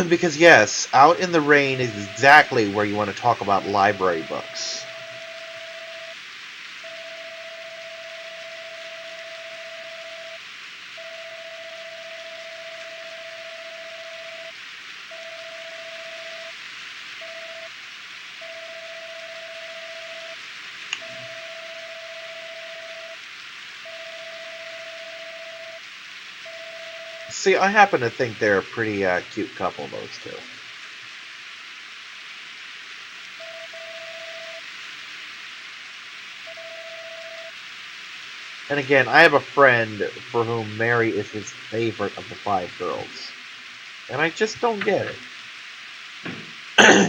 Because yes, Out in the Rain is exactly where you want to talk about library books. See, I happen to think they're a pretty cute couple, those two. And again, I have a friend for whom Mary is his favorite of the 5 girls. And I just don't get it.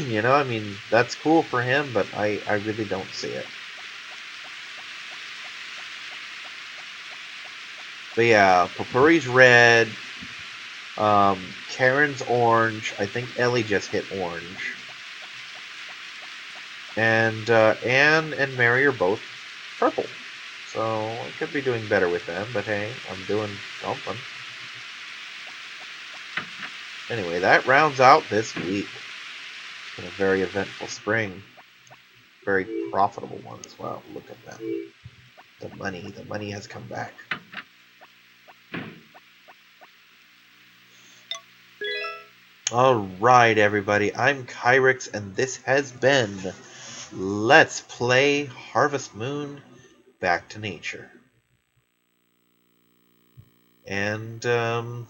You know, I mean, that's cool for him, but I really don't see it. But yeah, Papuri's red, Karen's orange, I think Ellie just hit orange. And Anne and Mary are both purple. So I could be doing better with them, but hey, I'm doing something. Anyway, that rounds out this week. It's been a very eventful spring. Very profitable one as well. Look at that. The money has come back. Alright, everybody, I'm Kyrix, and this has been Let's Play Harvest Moon Back to Nature. And, come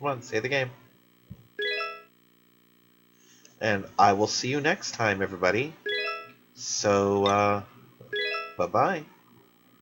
on, say the game. And I will see you next time, everybody. So, bye-bye.